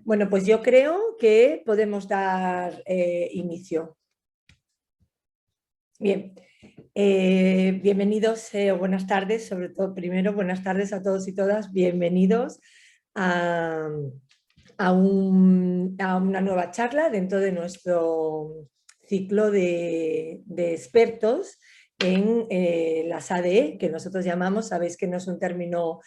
Bueno, pues yo creo que podemos dar inicio. Bien, bienvenidos o buenas tardes, sobre todo primero buenas tardes a todos y todas, bienvenidos a una nueva charla dentro de nuestro ciclo de expertos en las ADE, que nosotros llamamos, sabéis que no es un término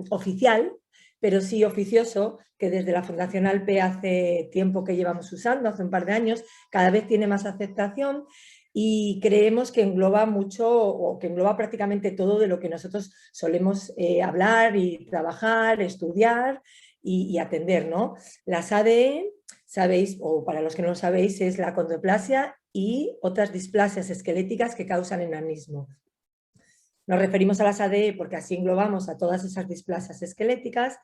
oficial, pero sí oficioso, que desde la Fundación ALPE hace tiempo que llevamos usando, hace un par de años, cada vez tiene más aceptación y creemos que engloba mucho o que engloba prácticamente todo de lo que nosotros solemos hablar y trabajar, estudiar y atender, ¿no? Las ADE, sabéis, o para los que no lo sabéis, es la achondroplasia y otras displasias esqueléticas que causan enanismo. Nos referimos a las ADE porque así englobamos a todas esas displasias esqueléticas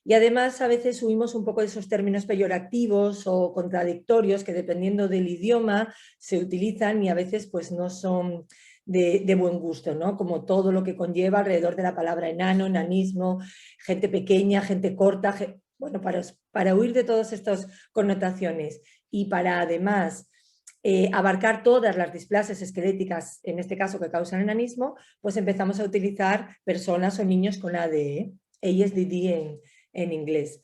y además a veces huimos un poco de esos términos peyorativos o contradictorios que dependiendo del idioma se utilizan y a veces pues no son de buen gusto, ¿no? Como todo lo que conlleva alrededor de la palabra enano, enanismo, gente pequeña, gente corta, bueno, para huir de todas estas connotaciones y para además abarcar todas las displasias esqueléticas, en este caso que causan enanismo, pues empezamos a utilizar personas o niños con ADE, ASDD en inglés.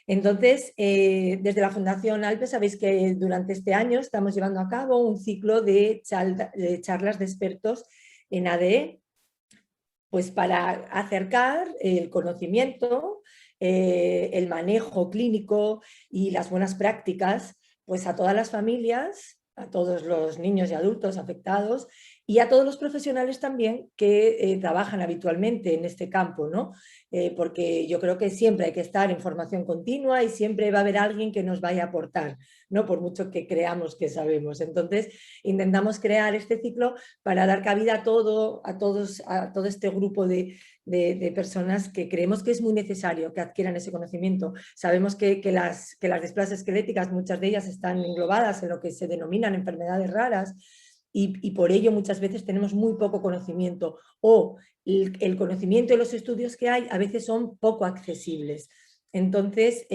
Entonces, desde la Fundación ALPE sabéis que durante este año estamos llevando a cabo un ciclo de charlas de expertos en ADE, pues para acercar el conocimiento, el manejo clínico y las buenas prácticas pues a todas las familias, a todos los niños y adultos afectados y a todos los profesionales también que trabajan habitualmente en este campo, ¿no? Porque yo creo que siempre hay que estar en formación continua y siempre va a haber alguien que nos vaya a aportar, ¿no? Por mucho que creamos que sabemos. Entonces, intentamos crear este ciclo para dar cabida a todo este grupo de personas que creemos que es muy necesario que adquieran ese conocimiento. Sabemos que las displasias esqueléticas, muchas de ellas están englobadas en lo que se denominan enfermedades raras y por ello muchas veces tenemos muy poco conocimiento o el conocimiento y los estudios que hay a veces son poco accesibles. Entonces,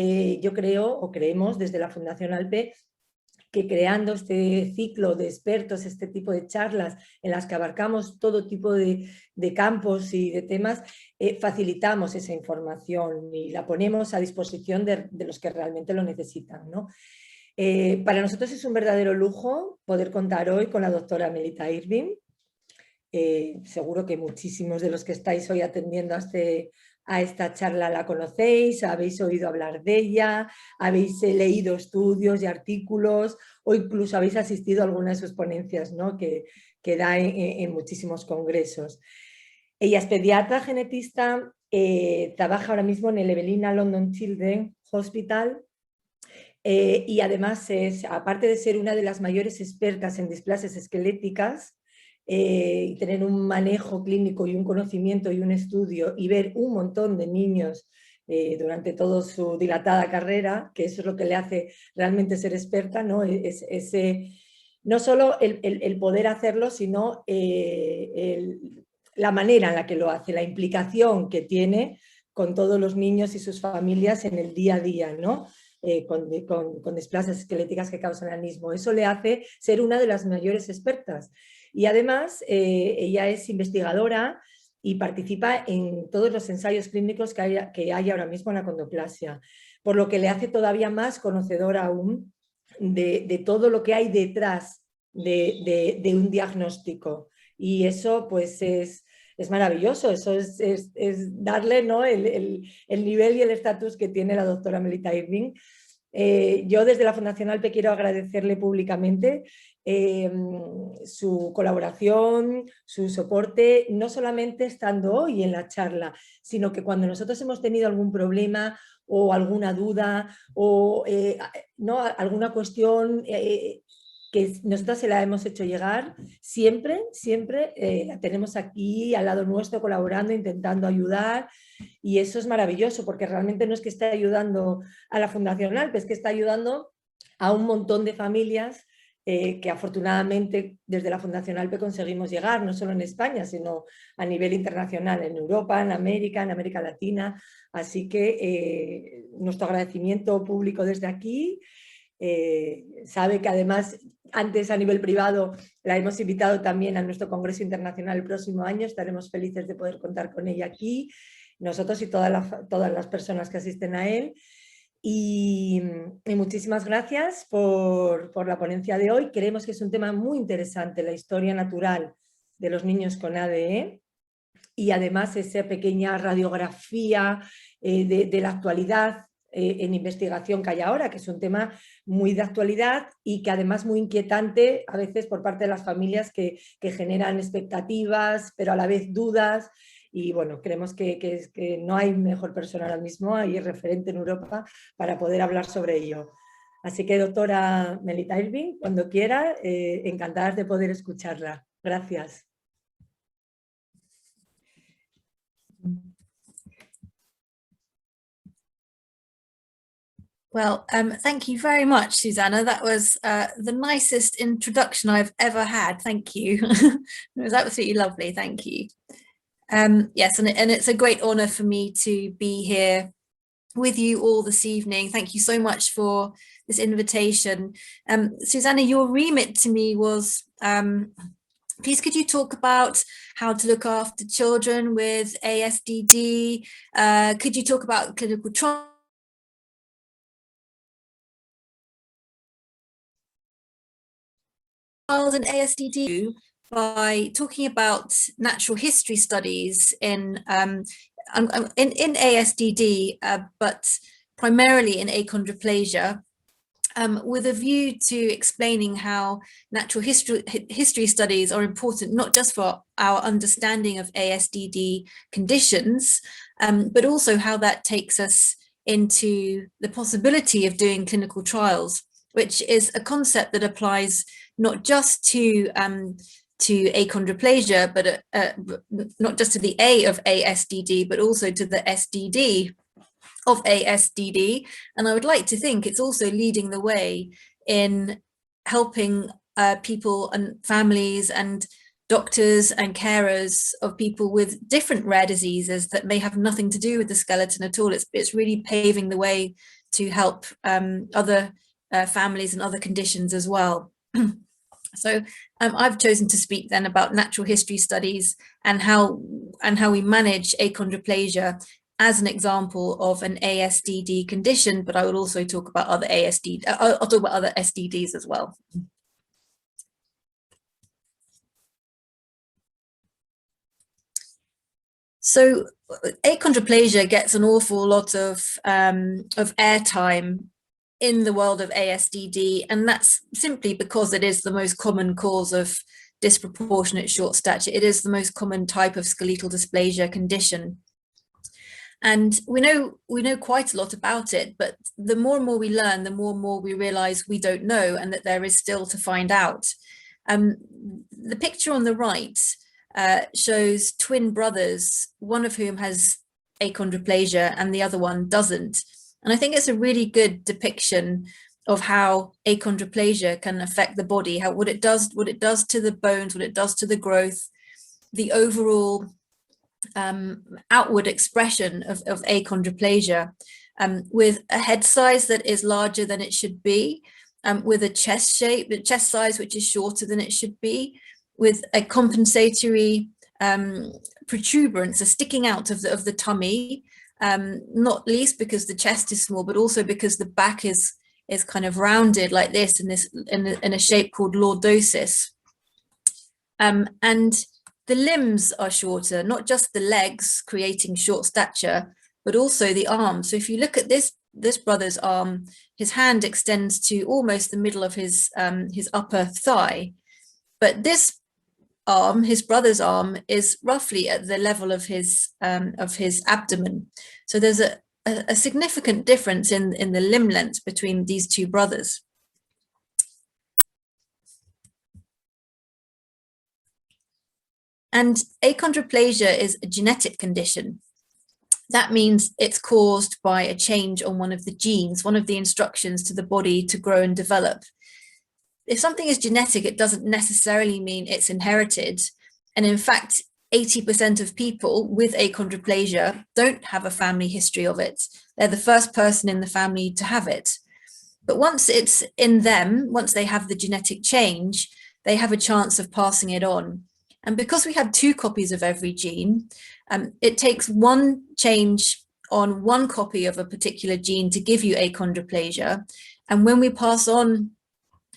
yo creo o creemos desde la Fundación ALPE que creando este ciclo de expertos, este tipo de charlas en las que abarcamos todo tipo de campos y de temas, facilitamos esa información y la ponemos a disposición de los que realmente lo necesitan, ¿no? Para nosotros es un verdadero lujo poder contar hoy con la doctora Melita Irving. Seguro que muchísimos de los que estáis hoy atendiendo a esta charla la conocéis, habéis oído hablar de ella, habéis leído estudios y artículos o incluso habéis asistido a alguna de sus ponencias, ¿no? que da en muchísimos congresos. Ella es pediatra genetista, trabaja ahora mismo en el Evelina London Children's Hospital y además aparte de ser una de las mayores expertas en displasias esqueléticas, y tener un manejo clínico y un conocimiento y un estudio y ver un montón de niños durante toda su dilatada carrera, que eso es lo que le hace realmente ser experta, ¿no? No solo el poder hacerlo, sino la manera en la que lo hace, la implicación que tiene con todos los niños y sus familias en el día a día, ¿no? Con displasias esqueléticas que causan enanismo. Eso le hace ser una de las mayores expertas. Y además ella es investigadora y participa en todos los ensayos clínicos que hay ahora mismo en la achondroplasia, por lo que le hace todavía más conocedora aún de todo lo que hay detrás de un diagnóstico. Y eso pues es maravilloso, eso es darle, ¿no? el nivel y el estatus que tiene la doctora Melita Irving. Yo desde la Fundación ALPE quiero agradecerle públicamente su colaboración, su soporte, no solamente estando hoy en la charla, sino que cuando nosotros hemos tenido algún problema o alguna duda o ¿no? alguna cuestión que nosotros se la hemos hecho llegar, siempre la tenemos aquí al lado nuestro colaborando, intentando ayudar, y eso es maravilloso porque realmente no es que esté ayudando a la Fundación ALPE, es que está ayudando a un montón de familias que afortunadamente desde la Fundación ALPE conseguimos llegar, no solo en España, sino a nivel internacional, en Europa, en América Latina. Así que nuestro agradecimiento público desde aquí. Sabe que además antes a nivel privado la hemos invitado también a nuestro Congreso Internacional el próximo año. Estaremos felices de poder contar con ella aquí, nosotros y todas las personas que asisten a él. Y muchísimas gracias por la ponencia de hoy. Creemos que es un tema muy interesante, la historia natural de los niños con ADE, y además esa pequeña radiografía de la actualidad en investigación que hay ahora, que es un tema muy de actualidad y que además muy inquietante a veces por parte de las familias que generan expectativas, pero a la vez dudas. Y bueno, creemos que no hay mejor persona ahora mismo, hay referente en Europa para poder hablar sobre ello. Así que, doctora Melita Irving, cuando quiera, encantadas de poder escucharla. Gracias. Well, thank you very much, Susanna. That was the nicest introduction I've ever had. Thank you. It was absolutely lovely. Thank you. Yes, and it's a great honor for me to be here with you all this evening. Thank you so much for this invitation. Susanna, your remit to me was, please could you talk about how to look after children with ASDD? Could you talk about clinical trials and ASDD by talking about natural history studies in ASDD, but primarily in achondroplasia, with a view to explaining how natural history studies are important, not just for our understanding of ASDD conditions, but also how that takes us into the possibility of doing clinical trials, which is a concept that applies not just to achondroplasia, but not just to the A of ASDD, but also to the SDD of ASDD. And I would like to think it's also leading the way in helping people and families and doctors and carers of people with different rare diseases that may have nothing to do with the skeleton at all. It's really paving the way to help other families and other conditions as well. So I've chosen to speak then about natural history studies and how we manage achondroplasia as an example of an ASDD condition, but I will also talk about other I'll talk about other SDDs as well. So achondroplasia gets an awful lot of airtime in the world of ASDD, and that's simply because it is the most common cause of disproportionate short stature. It is the most common type of skeletal dysplasia condition. And we know quite a lot about it, but the more and more we learn, the more and more we realize we don't know and that there is still to find out. The picture on the right shows twin brothers, one of whom has achondroplasia and the other one doesn't. And I think it's a really good depiction of how achondroplasia can affect the body, what it does to the bones, what it does to the growth, the overall outward expression of achondroplasia, with a head size that is larger than it should be, with a chest size which is shorter than it should be, with a compensatory protuberance, a sticking out of the tummy, not least because the chest is small, but also because the back is kind of rounded like this in a shape called lordosis. And the limbs are shorter, not just the legs creating short stature, but also the arms. So if you look at this brother's arm, his hand extends to almost the middle of his upper thigh, but this arm, his brother's arm, is roughly at the level of his abdomen. So there's a significant difference in the limb length between these two brothers. And achondroplasia is a genetic condition. That means it's caused by a change on one of the genes, one of the instructions to the body to grow and develop. if something is genetic, it doesn't necessarily mean it's inherited. And in fact, 80% of people with achondroplasia don't have a family history of it. They're the first person in the family to have it. But once it's in them, once they have the genetic change, they have a chance of passing it on. And because we have 2 copies of every gene, it takes one change on one copy of a particular gene to give you achondroplasia. And when we pass on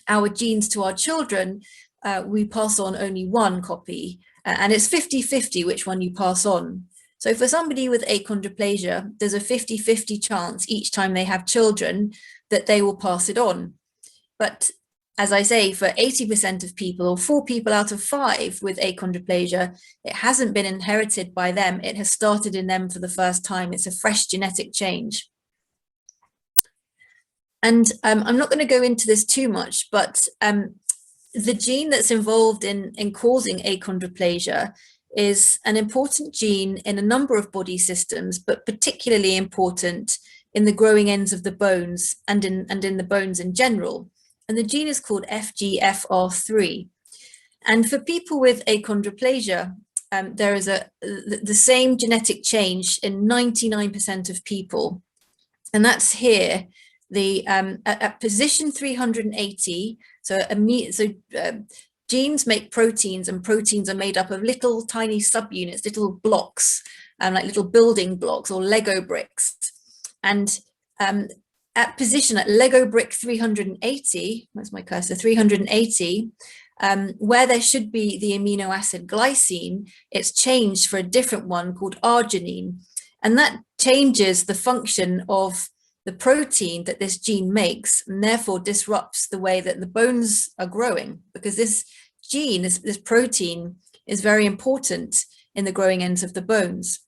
our genes to our children, we pass on only one copy, and it's 50-50 which one you pass on. So for somebody with achondroplasia, there's a 50-50 chance each time they have children that they will pass it on. But as I say, for 80% of people, or 4 people out of 5 with achondroplasia, it hasn't been inherited by them. It has started in them for the first time. It's a fresh genetic change. And I'm not going to go into this too much, but the gene that's involved in causing achondroplasia is an important gene in a number of body systems, but particularly important in the growing ends of the bones and in the bones in general. And the gene is called FGFR3. And for people with achondroplasia, there is the same genetic change in 99% of people. And that's here, at position 380. Genes make proteins, and proteins are made up of little tiny subunits, little blocks, like little building blocks or Lego bricks. And at Lego brick 380, where's my cursor, 380, where there should be the amino acid glycine, it's changed for a different one called arginine. And that changes the function of the protein that this gene makes, and therefore disrupts the way that the bones are growing, because this gene, this protein, is very important in the growing ends of the bones.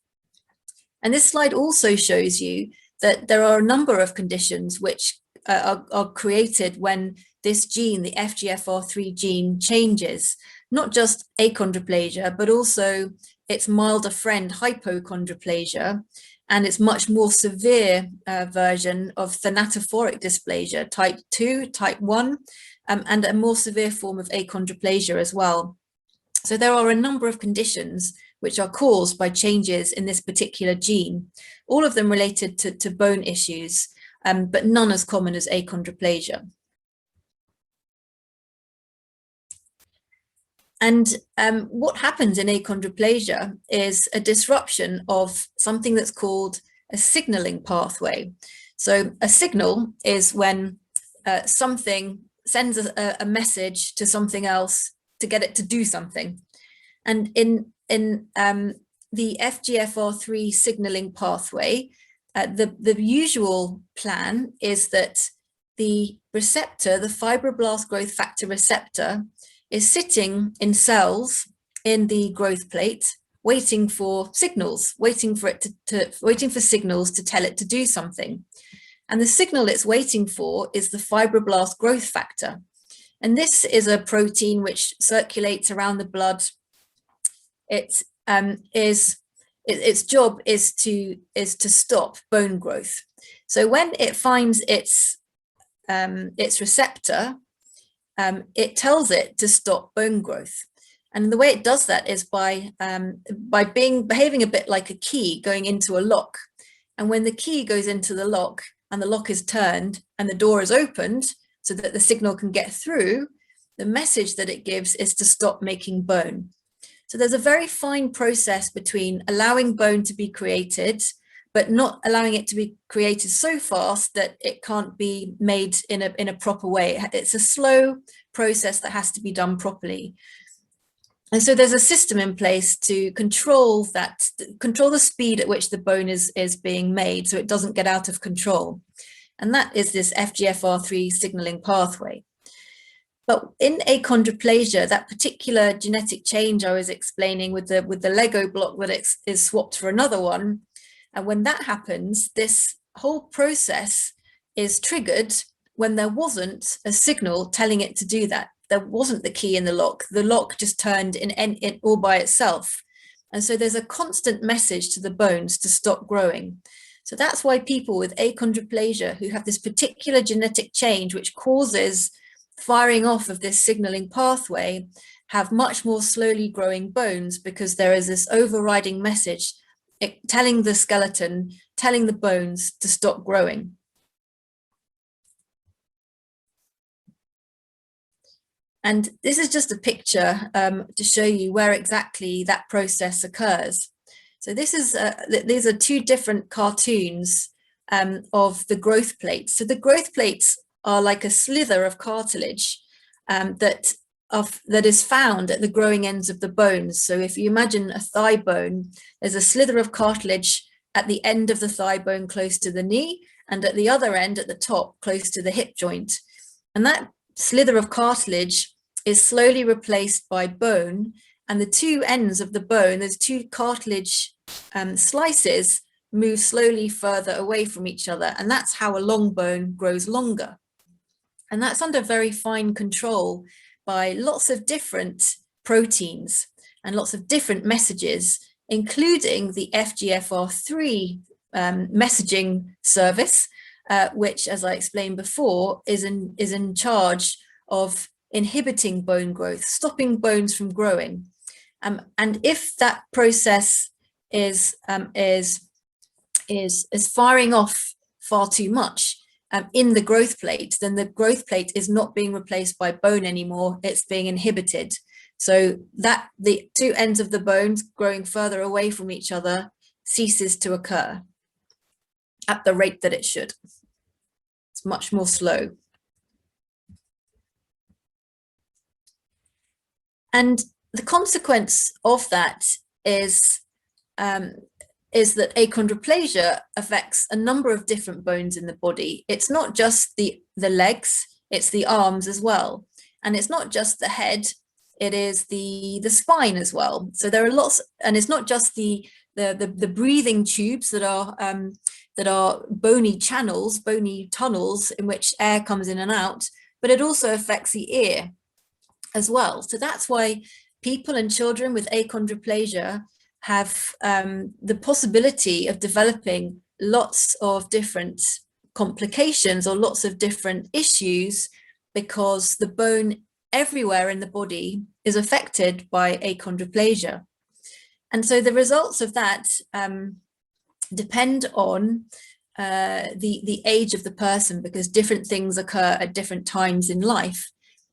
And this slide also shows you that there are a number of conditions which are created when this gene, the FGFR3 gene, changes, not just achondroplasia, but also its milder friend, hypochondroplasia, and its much more severe version of thanatophoric dysplasia, type 2, type 1, and a more severe form of achondroplasia as well. So there are a number of conditions which are caused by changes in this particular gene, all of them related to bone issues, but none as common as achondroplasia. And what happens in achondroplasia is a disruption of something that's called a signaling pathway. So a signal is when something sends a message to something else to get it to do something. And in the FGFR3 signaling pathway, the usual plan is that the receptor, the fibroblast growth factor receptor, is sitting in cells in the growth plate, waiting for signals, waiting for signals to tell it to do something. And the signal it's waiting for is the fibroblast growth factor. And this is a protein which circulates around the blood. Its job is to stop bone growth. So when it finds its receptor, it tells it to stop bone growth. And the way it does that is by behaving a bit like a key going into a lock. And when the key goes into the lock and the lock is turned and the door is opened so that the signal can get through, the message that it gives is to stop making bone. So there's a very fine process between allowing bone to be created, but not allowing it to be created so fast that it can't be made in a proper way. It's a slow process that has to be done properly. And so there's a system in place to control the speed at which the bone is being made so it doesn't get out of control. And that is this FGFR3 signaling pathway. But in achondroplasia, that particular genetic change I was explaining with the Lego block that is swapped for another one, and when that happens, this whole process is triggered when there wasn't a signal telling it to do that. There wasn't the key in the lock. The lock just turned in all by itself. And so there's a constant message to the bones to stop growing. So that's why people with achondroplasia who have this particular genetic change which causes firing off of this signaling pathway have much more slowly growing bones, because there is this overriding message telling the skeleton, telling the bones to stop growing. And this is just a picture to show you where exactly that process occurs. So this is these are two different cartoons of the growth plates. So the growth plates are like a slither of cartilage that is found at the growing ends of the bones. So if you imagine a thigh bone, there's a slither of cartilage at the end of the thigh bone close to the knee, and at the other end at the top close to the hip joint. And that slither of cartilage is slowly replaced by bone, and the two ends of the bone, those two cartilage slices, move slowly further away from each other, and that's how a long bone grows longer. And that's under very fine control by lots of different proteins and lots of different messages, including the FGFR3 messaging service, which, as I explained before, is in charge of inhibiting bone growth, stopping bones from growing. And if that process is firing off far too much in the growth plate, then the growth plate is not being replaced by bone anymore, it's being inhibited. So that the two ends of the bones growing further away from each other ceases to occur at the rate that it should. It's much more slow. And the consequence of that is that achondroplasia affects a number of different bones in the body. It's not just the legs, it's the arms as well. And it's not just the head, it is the spine as well. So there are lots, and it's not just the breathing tubes that are bony channels, bony tunnels in which air comes in and out, but it also affects the ear as well. So that's why people and children with achondroplasia have the possibility of developing lots of different complications or lots of different issues, because the bone everywhere in the body is affected by achondroplasia. And so the results of that depend on the age of the person, because different things occur at different times in life.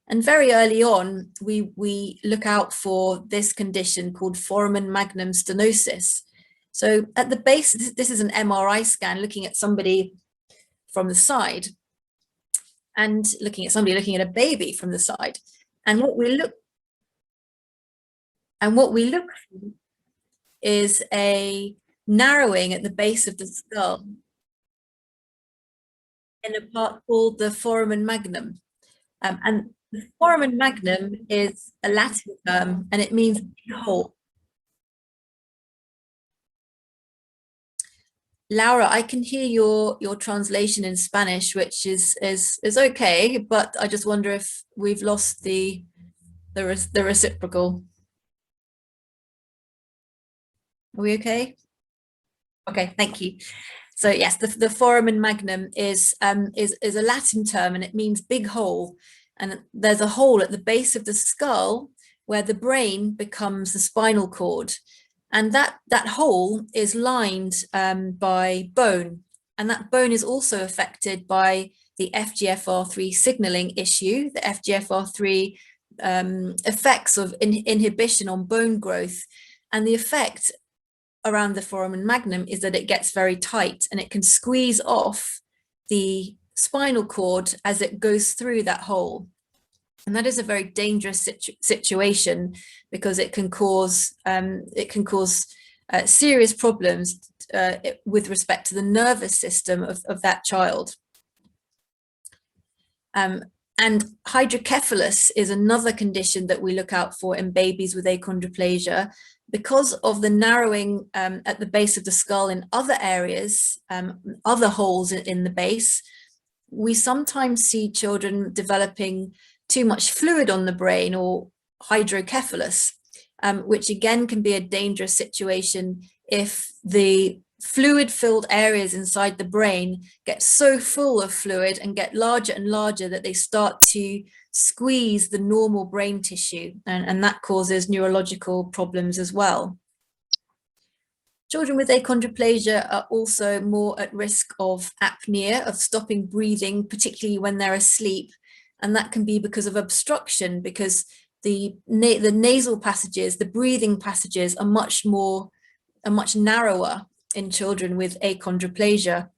And very early on, we look out for this condition called Foramen Magnum stenosis. So at the base, this is an MRI scan looking at somebody from the side, and looking at a baby from the side. And what we look for is a narrowing at the base of the skull in a part called the Foramen Magnum. And the Foramen Magnum is a Latin term, and it means big hole. Laura, I can hear your translation in Spanish, which is okay, but I just wonder if we've lost the reciprocal. Are we okay? Okay, thank you. So yes, the Foramen Magnum is a Latin term, and it means big hole. And there's a hole at the base of the skull where the brain becomes the spinal cord. And that hole is lined by bone. And that bone is also affected by the FGFR3 signaling issue, the FGFR3 effects of inhibition on bone growth. And the effect around the Foramen Magnum is that it gets very tight, and it can squeeze off the spinal cord as it goes through that hole. And that is a very dangerous situation, because it can cause serious problems with respect to the nervous system of that child. And hydrocephalus is another condition that we look out for in babies with achondroplasia, because of the narrowing at the base of the skull in other areas, other holes in the base. We sometimes see children developing too much fluid on the brain, or hydrocephalus, which again can be a dangerous situation if the fluid-filled areas inside the brain get so full of fluid and get larger and larger that they start to squeeze the normal brain tissue, and that causes neurological problems as well. Children with achondroplasia are also more at risk of apnea, of stopping breathing, particularly when they're asleep, and that can be because of obstruction, because the nasal passages, the breathing passages are much narrower in children with achondroplasia.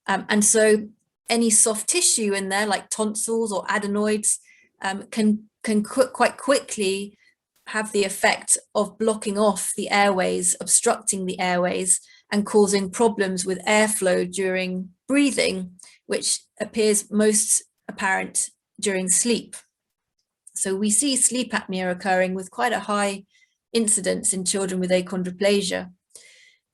And so any soft tissue in there, like tonsils or adenoids, can quite quickly have the effect of blocking off the airways, obstructing the airways, and causing problems with airflow during breathing, which appears most apparent during sleep. So we see sleep apnea occurring with quite a high incidence in children with achondroplasia.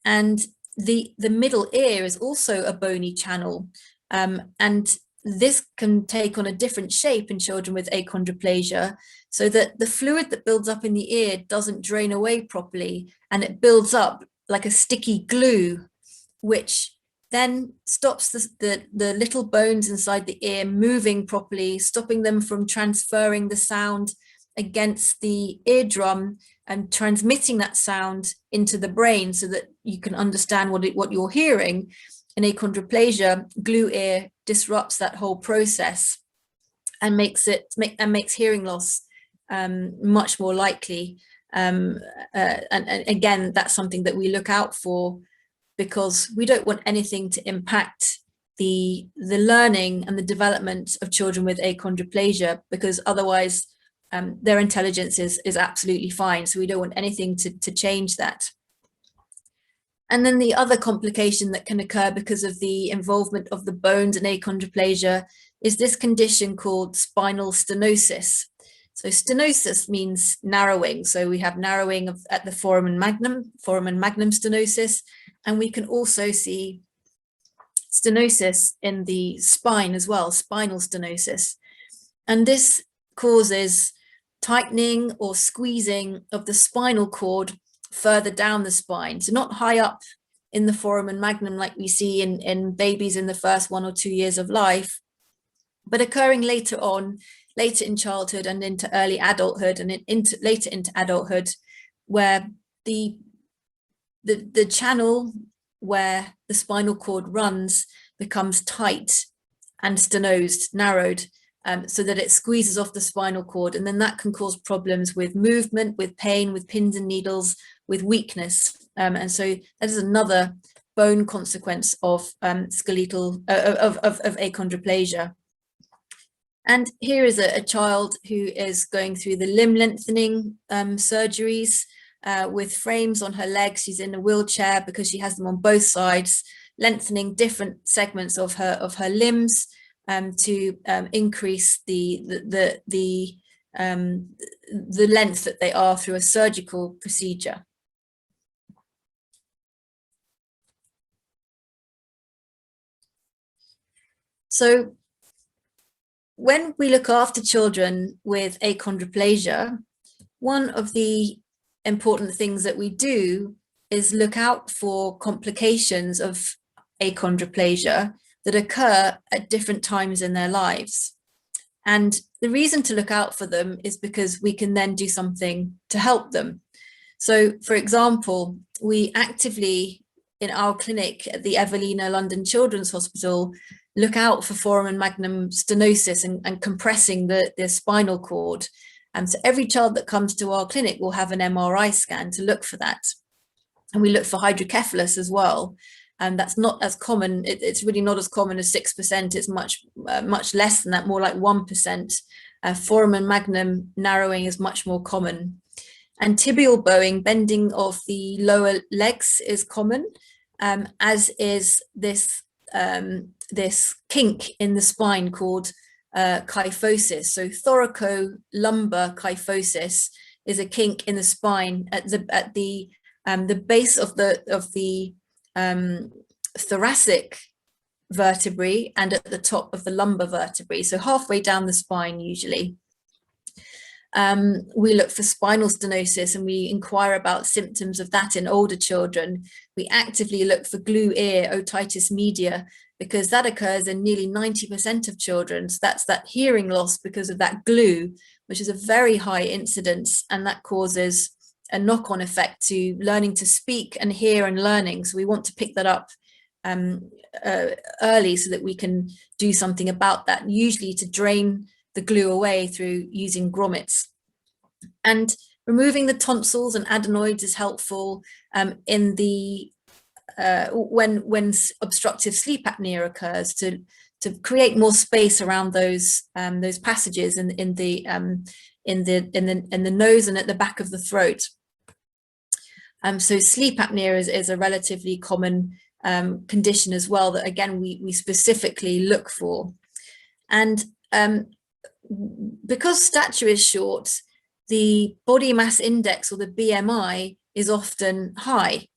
And the middle ear is also a bony channel, and this can take on a different shape in children with achondroplasia, so that the fluid that builds up in the ear doesn't drain away properly, and it builds up like a sticky glue, which then stops the little bones inside the ear moving properly, stopping them from transferring the sound against the eardrum and transmitting that sound into the brain so that you can understand what you're hearing. In achondroplasia, glue ear disrupts that whole process and makes hearing loss much more likely. And again, that's something that we look out for, because we don't want anything to impact the learning and the development of children with achondroplasia, because otherwise their intelligence is absolutely fine. So we don't want anything to change that. And then the other complication that can occur because of the involvement of the bones in achondroplasia is this condition called spinal stenosis. So stenosis means narrowing. So we have narrowing at the foramen magnum stenosis, and we can also see stenosis in the spine as well, spinal stenosis. And this causes tightening or squeezing of the spinal cord further down the spine. So not high up in the foramen magnum like we see in babies in the first 1 or 2 years of life, but occurring later on, later in childhood and into early adulthood and later into adulthood, where the channel where the spinal cord runs becomes tight and stenosed, narrowed, so that it squeezes off the spinal cord, and then that can cause problems with movement, with pain, with pins and needles, with weakness. And so that is another bone consequence of skeletal of achondroplasia. And here is a child who is going through the limb lengthening surgeries with frames on her legs. She's in a wheelchair because she has them on both sides, lengthening different segments of her limbs to increase the length that they are through a surgical procedure. So when we look after children with achondroplasia, one of the important things that we do is look out for complications of achondroplasia that occur at different times in their lives. And the reason to look out for them is because we can then do something to help them. So, for example, we actively, in our clinic at the Evelina London Children's Hospital, look out for foramen magnum stenosis and compressing the spinal cord. And so every child that comes to our clinic will have an MRI scan to look for that. And we look for hydrocephalus as well. And that's not as common. It's really not as common as 6%. It's much less than that, more like 1%. Foramen magnum narrowing is much more common. And tibial bowing, bending of the lower legs, is common, as is this kink in the spine called kyphosis. So thoracolumbar kyphosis is a kink in the spine at the base of the thoracic vertebrae and at the top of the lumbar vertebrae, so halfway down the spine usually. We look for spinal stenosis and we inquire about symptoms of that in older children. We actively look for glue ear otitis media because that occurs in nearly 90% of children. So that's that hearing loss because of that glue, which is a very high incidence, and that causes a knock-on effect to learning to speak and hear and learning. So we want to pick that up early so that we can do something about that, usually to drain the glue away through using grommets. And removing the tonsils and adenoids is helpful in the when obstructive sleep apnea occurs, to create more space around those passages in the nose and at the back of the throat. So sleep apnea is a relatively common condition as well that, again, we specifically look for. And because stature is short, the body mass index, or the BMI, is often high.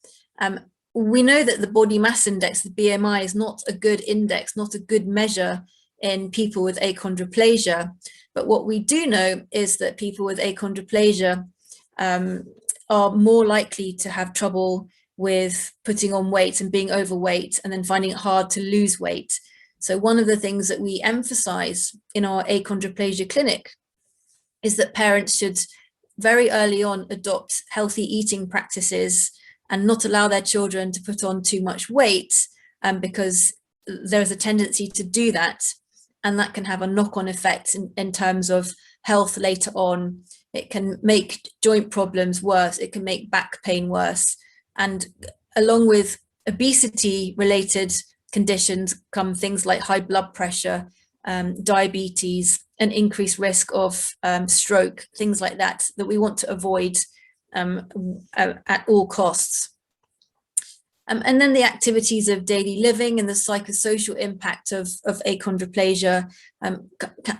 We know that the body mass index, the BMI, is not a good index, not a good measure in people with achondroplasia. But what we do know is that people with achondroplasia are more likely to have trouble with putting on weight and being overweight and then finding it hard to lose weight. So one of the things that we emphasize in our achondroplasia clinic is that parents should very early on adopt healthy eating practices and not allow their children to put on too much weight, because there's a tendency to do that, and that can have a knock-on effect in terms of health later on. It can make joint problems worse, it can make back pain worse, and along with obesity-related conditions come things like high blood pressure, diabetes, an increased risk of stroke, things like that, that we want to avoid at all costs. And then the activities of daily living and the psychosocial impact of achondroplasia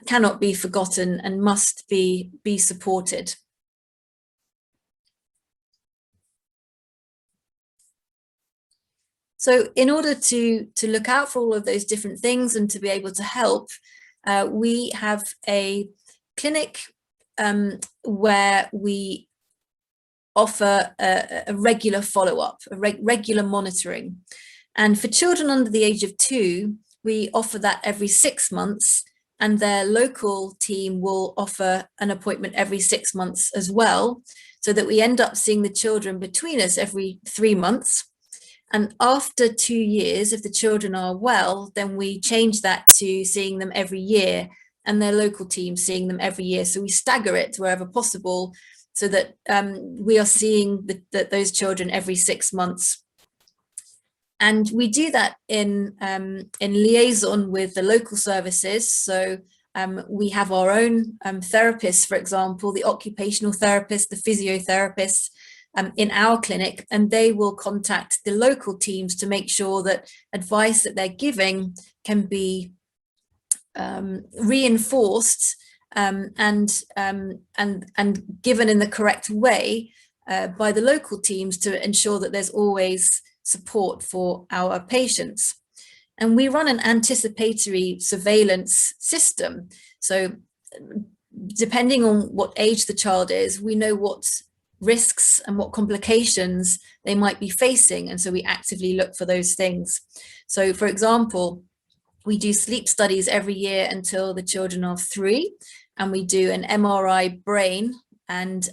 cannot be forgotten and must be supported. So in order to look out for all of those different things and to be able to help, we have a clinic where we offer a regular follow-up, regular monitoring. And for children under the age of 2, we offer that every 6 months, and their local team will offer an appointment every 6 months as well, so that we end up seeing the children between us every 3 months. And after 2 years, if the children are well, then we change that to seeing them every year, and their local team seeing them every year. So we stagger it wherever possible, so that we are seeing those children every 6 months. And we do that in liaison with the local services. So we have our own therapists, for example, the occupational therapist, the physiotherapist in our clinic, and they will contact the local teams to make sure that advice that they're giving can be reinforced and given in the correct way by the local teams to ensure that there's always support for our patients. And we run an anticipatory surveillance system. So depending on what age the child is, we know what risks and what complications they might be facing. And so we actively look for those things. So for example, we do sleep studies every year until the children are 3, and we do an MRI brain and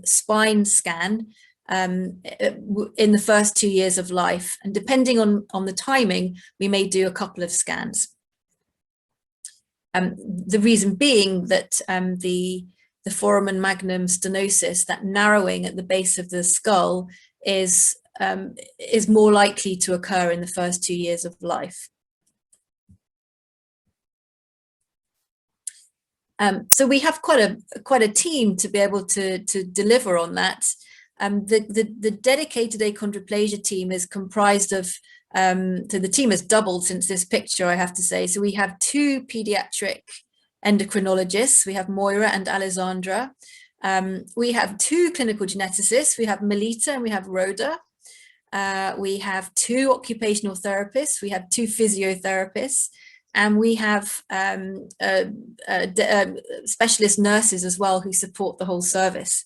spine scan in the first 2 years of life. And depending on the timing, we may do a couple of scans. The reason being that the Foramen Magnum stenosis, that narrowing at the base of the skull, is more likely to occur in the first 2 years of life. So we have quite a team to be able to deliver on that. The dedicated achondroplasia team is comprised of, so the team has doubled since this picture, I have to say. So we have 2 pediatric endocrinologists. We have Moira and Alessandra. We have 2 clinical geneticists. We have Melita and we have Rhoda. We have 2 occupational therapists. We have 2 physiotherapists. And we have specialist nurses as well who support the whole service.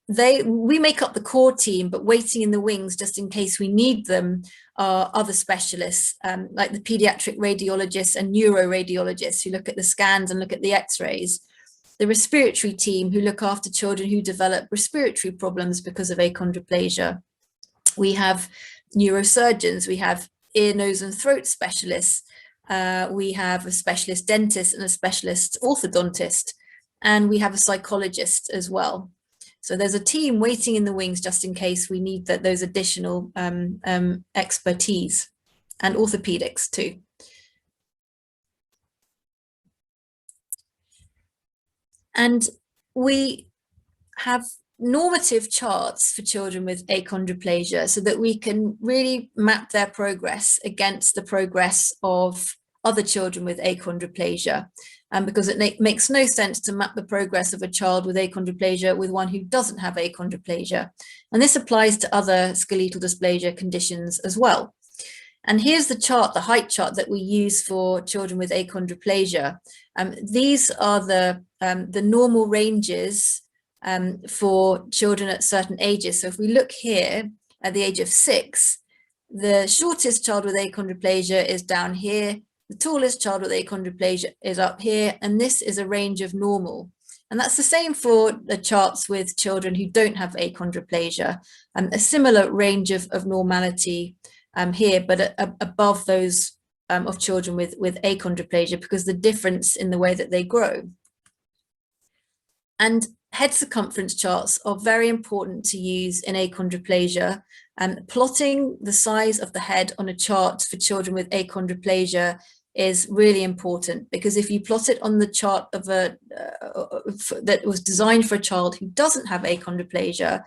We make up the core team, but waiting in the wings just in case we need them are other specialists, like the pediatric radiologists and neuroradiologists who look at the scans and look at the x-rays. The respiratory team who look after children who develop respiratory problems because of achondroplasia. We have neurosurgeons, we have ear, nose and throat specialists, we have a specialist dentist and a specialist orthodontist, and we have a psychologist as well. So there's a team waiting in the wings just in case we need those additional expertise, and orthopedics too. And we have normative charts for children with achondroplasia so that we can really map their progress against the progress of other children with achondroplasia. Because it makes no sense to map the progress of a child with achondroplasia with one who doesn't have achondroplasia. And this applies to other skeletal dysplasia conditions as well. And here's the chart, the height chart that we use for children with achondroplasia. These are the normal ranges for children at certain ages. So if we look here at the age of 6, the shortest child with achondroplasia is down here. The tallest child with achondroplasia is up here, and this is a range of normal. And that's the same for the charts with children who don't have achondroplasia, a similar range of normality here, but above those of children with achondroplasia, because the difference in the way that they grow. And head circumference charts are very important to use in achondroplasia. Plotting the size of the head on a chart for children with achondroplasia is really important, because if you plot it on the chart of that was designed for a child who doesn't have achondroplasia,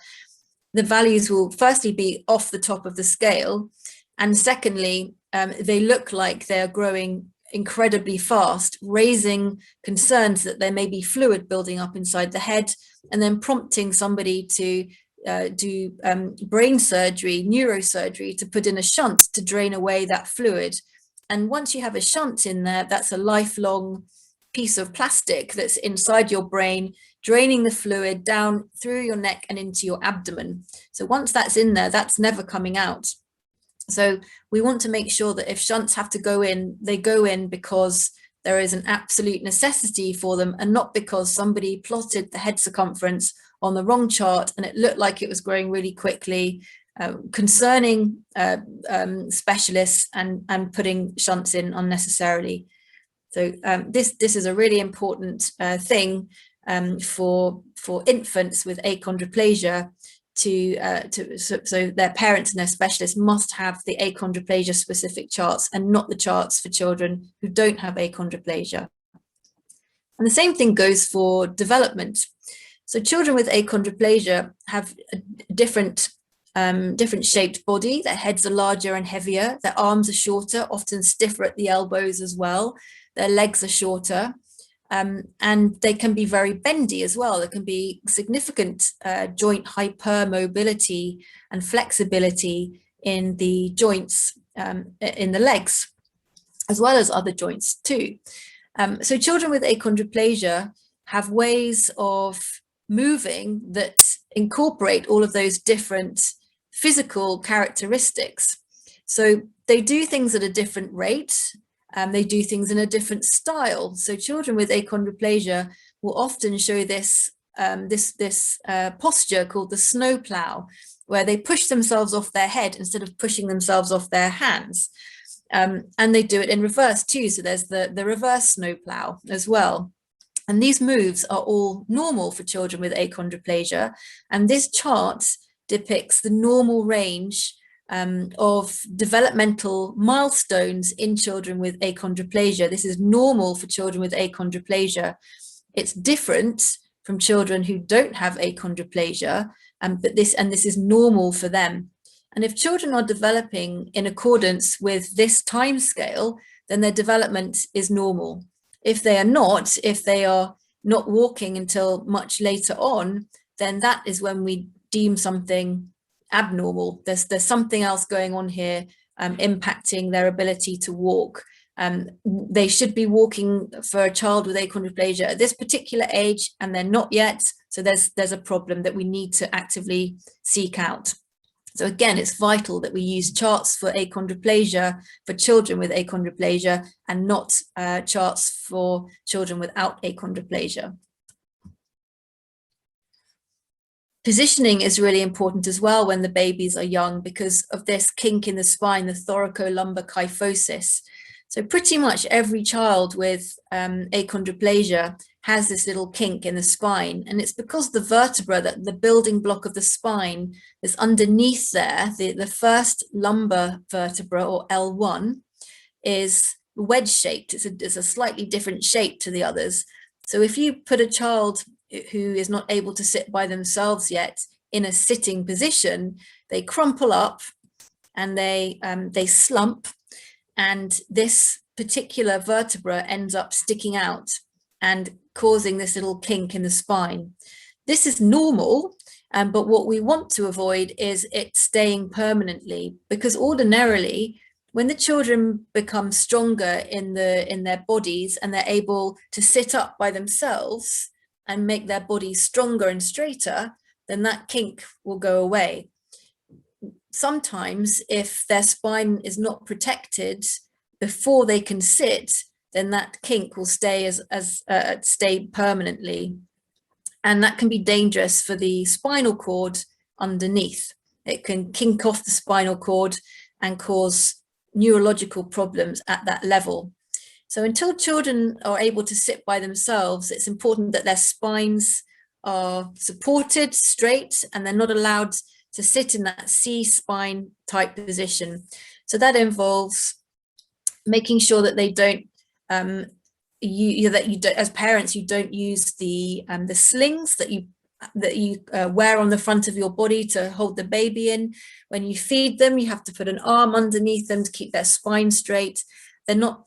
the values will firstly be off the top of the scale, and secondly, they look like they're growing incredibly fast, raising concerns that there may be fluid building up inside the head, and then prompting somebody to do brain surgery, neurosurgery, to put in a shunt to drain away that fluid. And once you have a shunt in there, that's a lifelong piece of plastic that's inside your brain, draining the fluid down through your neck and into your abdomen. So once that's in there, that's never coming out. So we want to make sure that if shunts have to go in, they go in because there is an absolute necessity for them, and not because somebody plotted the head circumference on the wrong chart and it looked like it was growing really quickly, concerning specialists and putting shunts in unnecessarily. So this is a really important thing for infants with achondroplasia, so their parents and their specialists must have the achondroplasia specific charts and not the charts for children who don't have achondroplasia. And the same thing goes for development. So children with achondroplasia have a different shaped body. Their heads are larger and heavier. Their arms are shorter, often stiffer at the elbows as well. Their legs are shorter. And they can be very bendy as well. There can be significant joint hypermobility and flexibility in the joints in the legs, as well as other joints too. So children with achondroplasia have ways of moving that incorporate all of those different physical characteristics. So they do things at a different rate. They do things in a different style. So children with achondroplasia will often show this posture called the snowplow, where they push themselves off their head instead of pushing themselves off their hands. And they do it in reverse too. So there's the reverse snowplow as well. And these moves are all normal for children with achondroplasia. And this chart depicts the normal range of developmental milestones in children with achondroplasia. This is normal for children with achondroplasia. It's different from children who don't have achondroplasia, but this is normal for them. And if children are developing in accordance with this time scale, then their development is normal. If they are not walking until much later on, then that is when we deem something abnormal. There's something else going on here impacting their ability to walk. They should be walking for a child with achondroplasia at this particular age, and they're not yet. So there's a problem that we need to actively seek out. So again, it's vital that we use charts for achondroplasia for children with achondroplasia and not charts for children without achondroplasia. Positioning is really important as well when the babies are young because of this kink in the spine, the thoracolumbar kyphosis. So pretty much every child with achondroplasia has this little kink in the spine, and it's because the vertebra, that the building block of the spine is underneath there, the first lumbar vertebra, or L1, is wedge shaped. It's a slightly different shape to the others. So if you put a child who is not able to sit by themselves yet in a sitting position, they crumple up and they slump, and this particular vertebra ends up sticking out and causing this little kink in the spine. This is normal, but what we want to avoid is it staying permanently, because ordinarily when the children become stronger in their bodies and they're able to sit up by themselves and make their bodies stronger and straighter, then that kink will go away. Sometimes if their spine is not protected before they can sit, then that kink will stay stay permanently, and that can be dangerous for the spinal cord underneath. It can kink off the spinal cord and cause neurological problems at that level. So until children are able to sit by themselves, it's important that their spines are supported straight and they're not allowed to sit in that C-spine type position. So that involves making sure that they don't, as parents, you don't use the slings that you wear on the front of your body to hold the baby in. When you feed them, you have to put an arm underneath them to keep their spine straight. They're not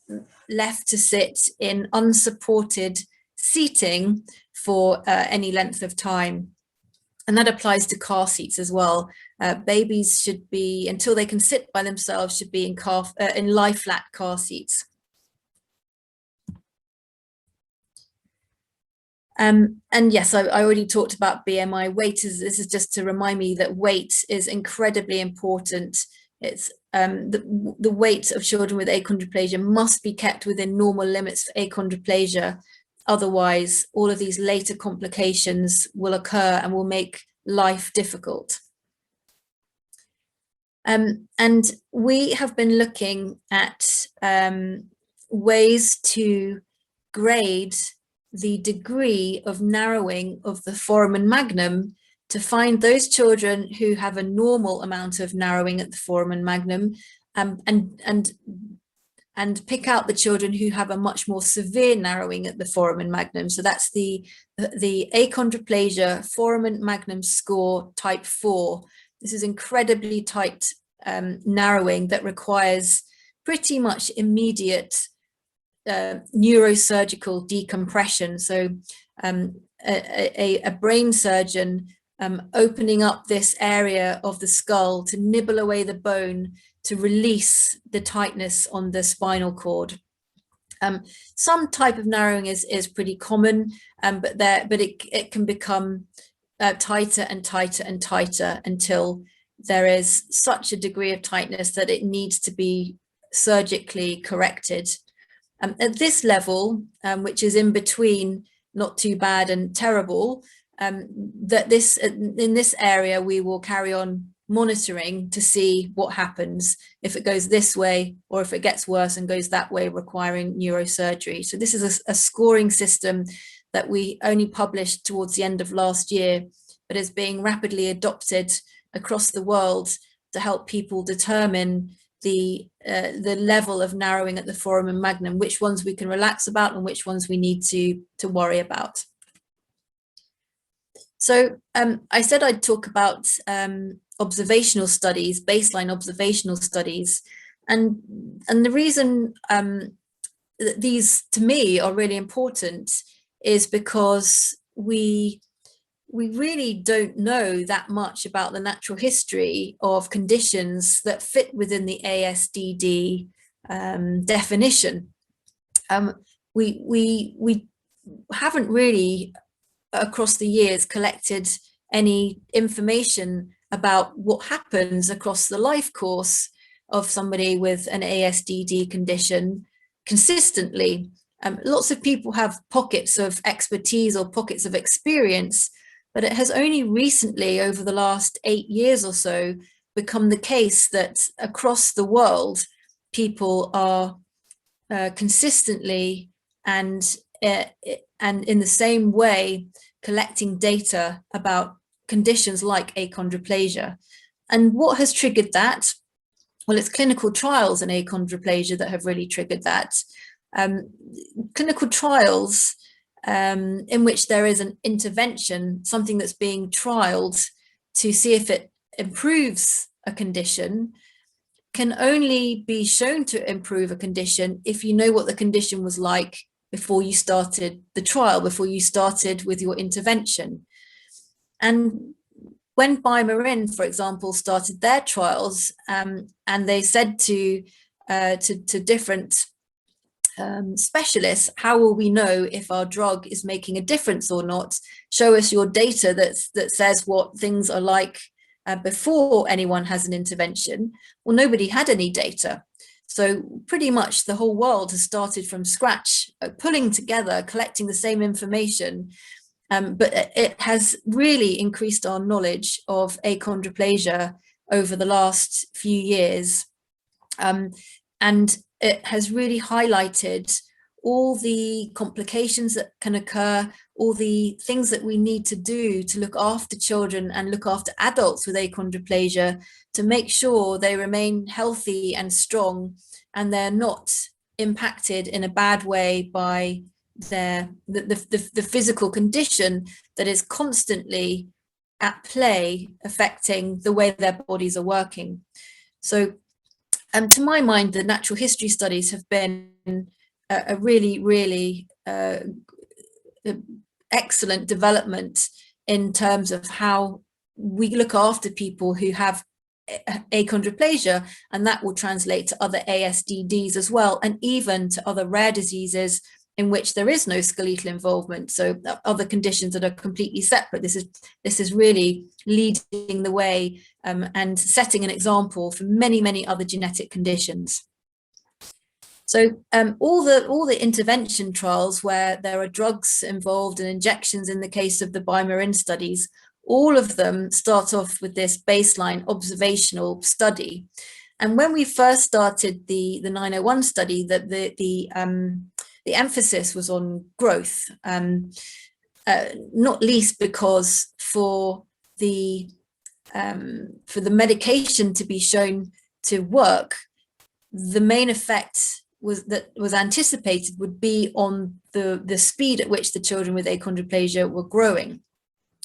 left to sit in unsupported seating for any length of time. And that applies to car seats as well. Babies should be, until they can sit by themselves, should be in lie-flat car seats. And yes, I already talked about BMI. This is just to remind me that weight is incredibly important. It's the weight of children with achondroplasia must be kept within normal limits for achondroplasia. Otherwise, all of these later complications will occur and will make life difficult. And we have been looking at ways to grade the degree of narrowing of the foramen magnum to find those children who have a normal amount of narrowing at the foramen magnum, and pick out the children who have a much more severe narrowing at the foramen magnum. So that's the achondroplasia foramen magnum score type 4. This is incredibly tight narrowing that requires pretty much immediate neurosurgical decompression. So a brain surgeon opening up this area of the skull to nibble away the bone to release the tightness on the spinal cord. Some type of narrowing is pretty common, but it can become tighter and tighter and tighter until there is such a degree of tightness that it needs to be surgically corrected. At this level, which is in between not too bad and terrible, in this area we will carry on monitoring to see what happens if it goes this way or if it gets worse and goes that way, requiring neurosurgery. So this is a scoring system that we only published towards the end of last year, but is being rapidly adopted across the world to help people determine the level of narrowing at the foramen magnum, which ones we can relax about and which ones we need to worry about. So I said I'd talk about observational studies, baseline observational studies, and the reason that these to me are really important is because we really don't know that much about the natural history of conditions that fit within the ASDD definition. We haven't really across the years collected any information about what happens across the life course of somebody with an ASDD condition consistently. Lots of people have pockets of expertise or pockets of experience, but it has only recently, over the last 8 years or so, become the case that across the world, people are consistently and in the same way collecting data about conditions like achondroplasia. And what has triggered that? Well, it's clinical trials in achondroplasia that have really triggered that. Clinical trials in which there is an intervention, something that's being trialed to see if it improves a condition, can only be shown to improve a condition if you know what the condition was like before you started the trial, before you started with your intervention. And when BioMarin, for example, started their trials, and they said to different specialists, how will we know if our drug is making a difference or not? Show us your data that says what things are like before anyone has an intervention. Well, nobody had any data. So pretty much the whole world has started from scratch, pulling together, collecting the same information. But it has really increased our knowledge of achondroplasia over the last few years. And it has really highlighted all the complications that can occur, all the things that we need to do to look after children and look after adults with achondroplasia to make sure they remain healthy and strong and they're not impacted in a bad way by the physical condition that is constantly at play, affecting the way their bodies are working. So to my mind, the natural history studies have been a really, really excellent development in terms of how we look after people who have achondroplasia, and that will translate to other ASDDs as well, and even to other rare diseases in which there is no skeletal involvement, so other conditions that are completely separate. This is really leading the way and setting an example for many, many other genetic conditions. So all the intervention trials where there are drugs involved and injections in the case of the BioMarin studies, all of them start off with this baseline observational study. And when we first started the 901 study, that the emphasis was on growth, not least because for the medication to be shown to work, the main effect was anticipated would be on the speed at which the children with achondroplasia were growing.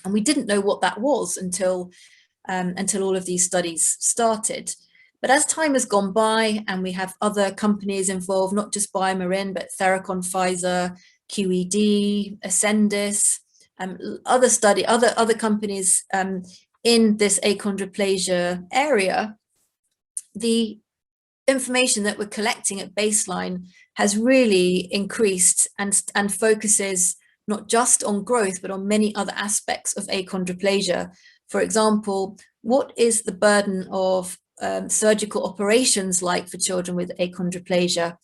And we didn't know what that was until all of these studies started. But as time has gone by and we have other companies involved, not just BioMarin, but Theracon, Pfizer, QED, Ascendis, other companies in this achondroplasia area, the information that we're collecting at baseline has really increased and focuses not just on growth, but on many other aspects of achondroplasia. For example, what is the burden of surgical operations like for children with achondroplasia?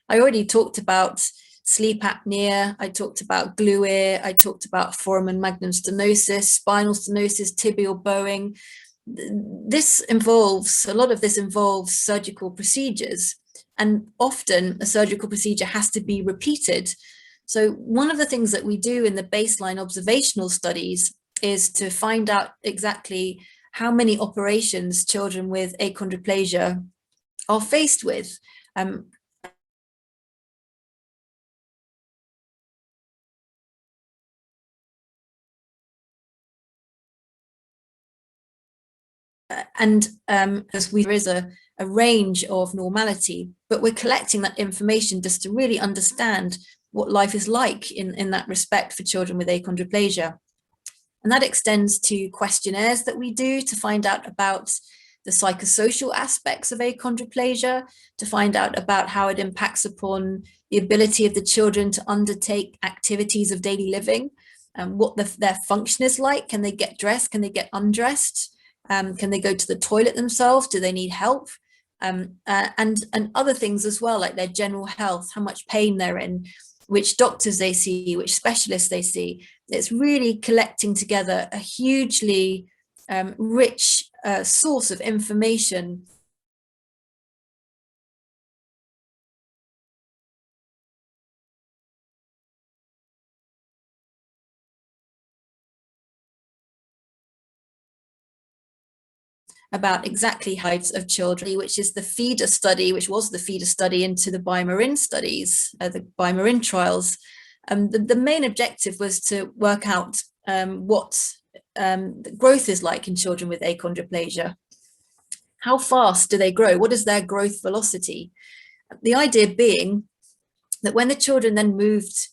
I already talked about sleep apnea, I talked about glue ear, I talked about foramen magnum stenosis, spinal stenosis, tibial bowing. A lot of this involves surgical procedures, and often a surgical procedure has to be repeated. So one of the things that we do in the baseline observational studies is to find out exactly how many operations children with achondroplasia are faced with. As there is a range of normality, but we're collecting that information just to really understand what life is like in that respect for children with achondroplasia. And that extends to questionnaires that we do to find out about the psychosocial aspects of achondroplasia, to find out about how it impacts upon the ability of the children to undertake activities of daily living, and what their function is like. Can they get dressed? Can they get undressed? Can they go to the toilet themselves? Do they need help? And other things as well, like their general health, how much pain they're in, which doctors they see, which specialists they see. It's really collecting together a hugely rich source of information about exactly heights of children, which is the feeder study, which was the feeder study into the BioMarin studies, the BioMarin trials. The main objective was to work out what growth is like in children with achondroplasia. How fast do they grow? What is their growth velocity? The idea being that when the children then moved,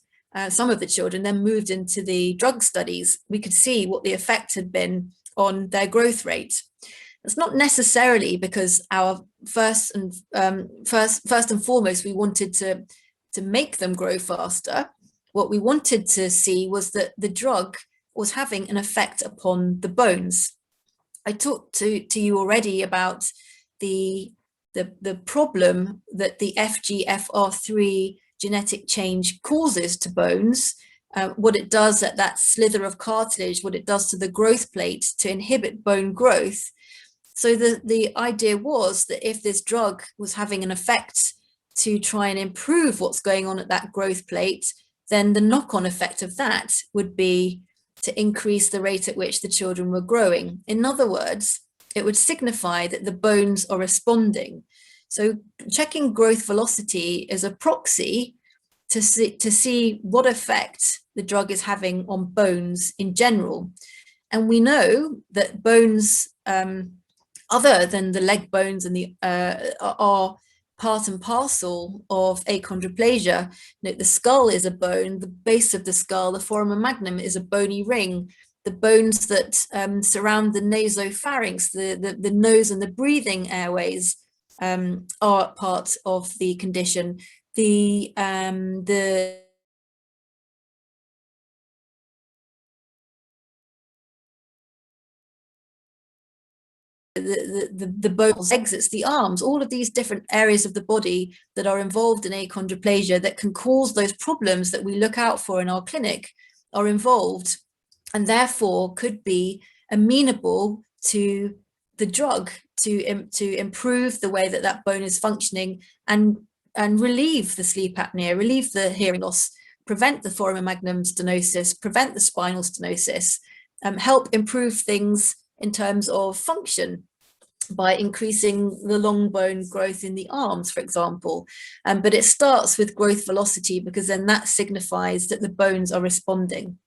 some of the children then moved into the drug studies, we could see what the effect had been on their growth rate. It's not necessarily because our first and foremost, we wanted to make them grow faster. What we wanted to see was that the drug was having an effect upon the bones. I talked to you already about the problem that the FGFR3 genetic change causes to bones, what it does at that slither of cartilage, what it does to the growth plate to inhibit bone growth. So the idea was that if this drug was having an effect to try and improve what's going on at that growth plate, then the knock-on effect of that would be to increase the rate at which the children were growing. In other words, it would signify that the bones are responding. So checking growth velocity is a proxy to see what effect the drug is having on bones in general. And we know that bones, other than the leg bones and are part and parcel of achondroplasia. The skull is a bone, the base of the skull, the foramen magnum, is a bony ring. The bones that surround the nasopharynx, the nose and the breathing airways, are part of the condition. The bones, exits, the arms, all of these different areas of the body that are involved in achondroplasia that can cause those problems that we look out for in our clinic are involved, and therefore could be amenable to the drug to improve the way that that bone is functioning and relieve the sleep apnea, relieve the hearing loss, prevent the foramen magnum stenosis, prevent the spinal stenosis, help improve things in terms of function by increasing the long bone growth in the arms, for example. But it starts with growth velocity, because then that signifies that the bones are responding.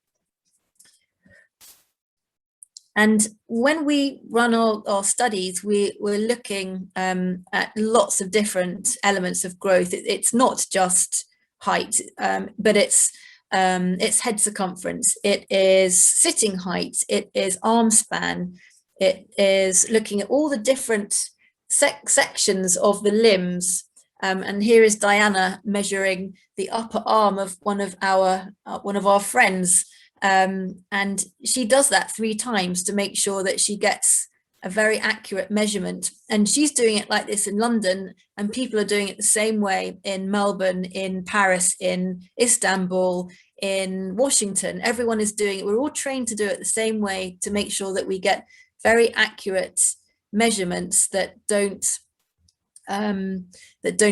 And when we run our studies, we're looking at lots of different elements of growth. It's not just height, but it's head circumference, it is sitting height, it is arm span, it is looking at all the different sections of the limbs. And here is Diana measuring the upper arm of one of our friends. And she does that 3 times to make sure that she gets a very accurate measurement. And she's doing it like this in London, and people are doing it the same way in Melbourne, in Paris, in Istanbul, in Washington. Everyone is doing it. We're all trained to do it the same way to make sure that we get very accurate measurements that don't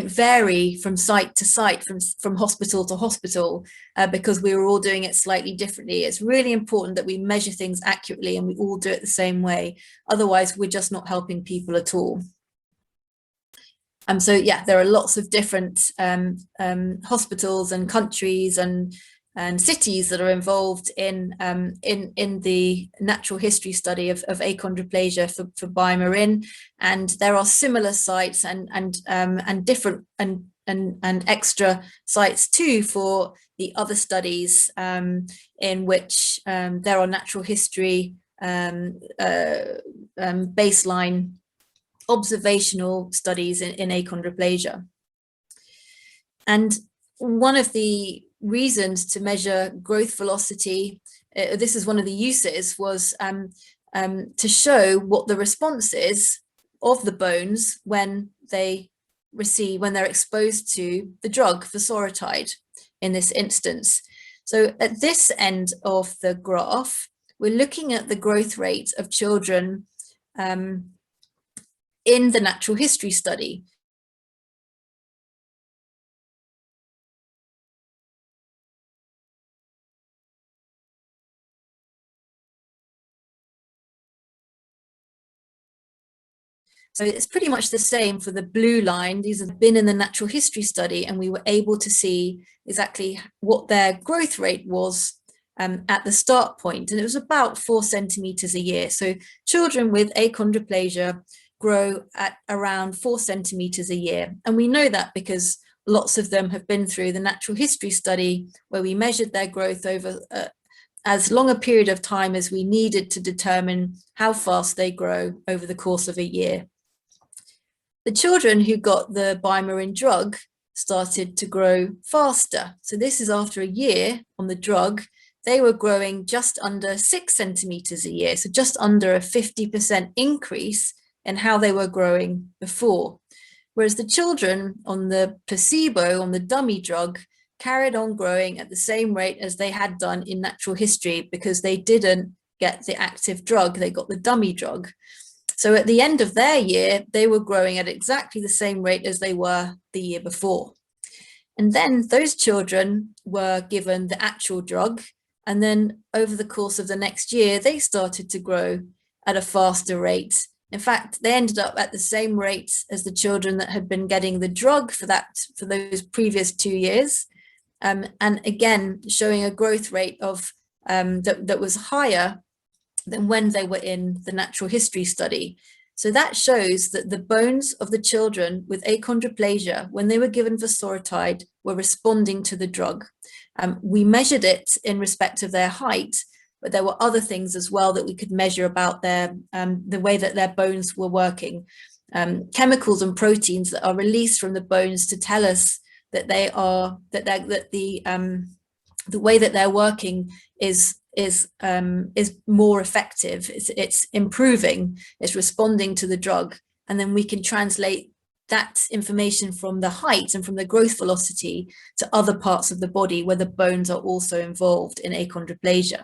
vary from site to site, from hospital to hospital, because we were all doing it slightly differently. It's really important that we measure things accurately and we all do it the same way. Otherwise, we're just not helping people at all. So yeah, there are lots of different hospitals and countries and cities that are involved in the natural history study of achondroplasia for BioMarin, and there are similar sites and different and extra sites too for the other studies, in which there are natural history baseline observational studies in achondroplasia. And one of the reasons to measure growth velocity, this is one of the uses, was to show what the response is of the bones when they're exposed to the drug vosoritide in this instance. So at this end of the graph, we're looking at the growth rate of children in the natural history study. So it's pretty much the same for the blue line. These have been in the natural history study, and we were able to see exactly what their growth rate was at the start point, and it was about 4 centimeters a year. So children with achondroplasia grow at around 4 centimeters a year, and we know that because lots of them have been through the natural history study, where we measured their growth over as long a period of time as we needed to determine how fast they grow over the course of a year. The children who got the Biomarin drug started to grow faster. So this is after a year on the drug, they were growing just under 6 centimeters a year, so just under a 50% increase in how they were growing before. Whereas the children on the placebo, on the dummy drug, carried on growing at the same rate as they had done in natural history, because they didn't get the active drug, they got the dummy drug. So at the end of their year, they were growing at exactly the same rate as they were the year before. And then those children were given the actual drug. And then over the course of the next year, they started to grow at a faster rate. In fact, they ended up at the same rate as the children that had been getting the drug for those previous 2 years. And again, showing a growth rate of that was higher than when they were in the natural history study. So that shows that the bones of the children with achondroplasia, when they were given vosoritide, were responding to the drug. We measured it in respect of their height, but there were other things as well that we could measure about their the way that their bones were working. Chemicals and proteins that are released from the bones to tell us that the way that they're working is more effective. It's improving, it's responding to the drug, and then we can translate that information from the height and from the growth velocity to other parts of the body where the bones are also involved in achondroplasia.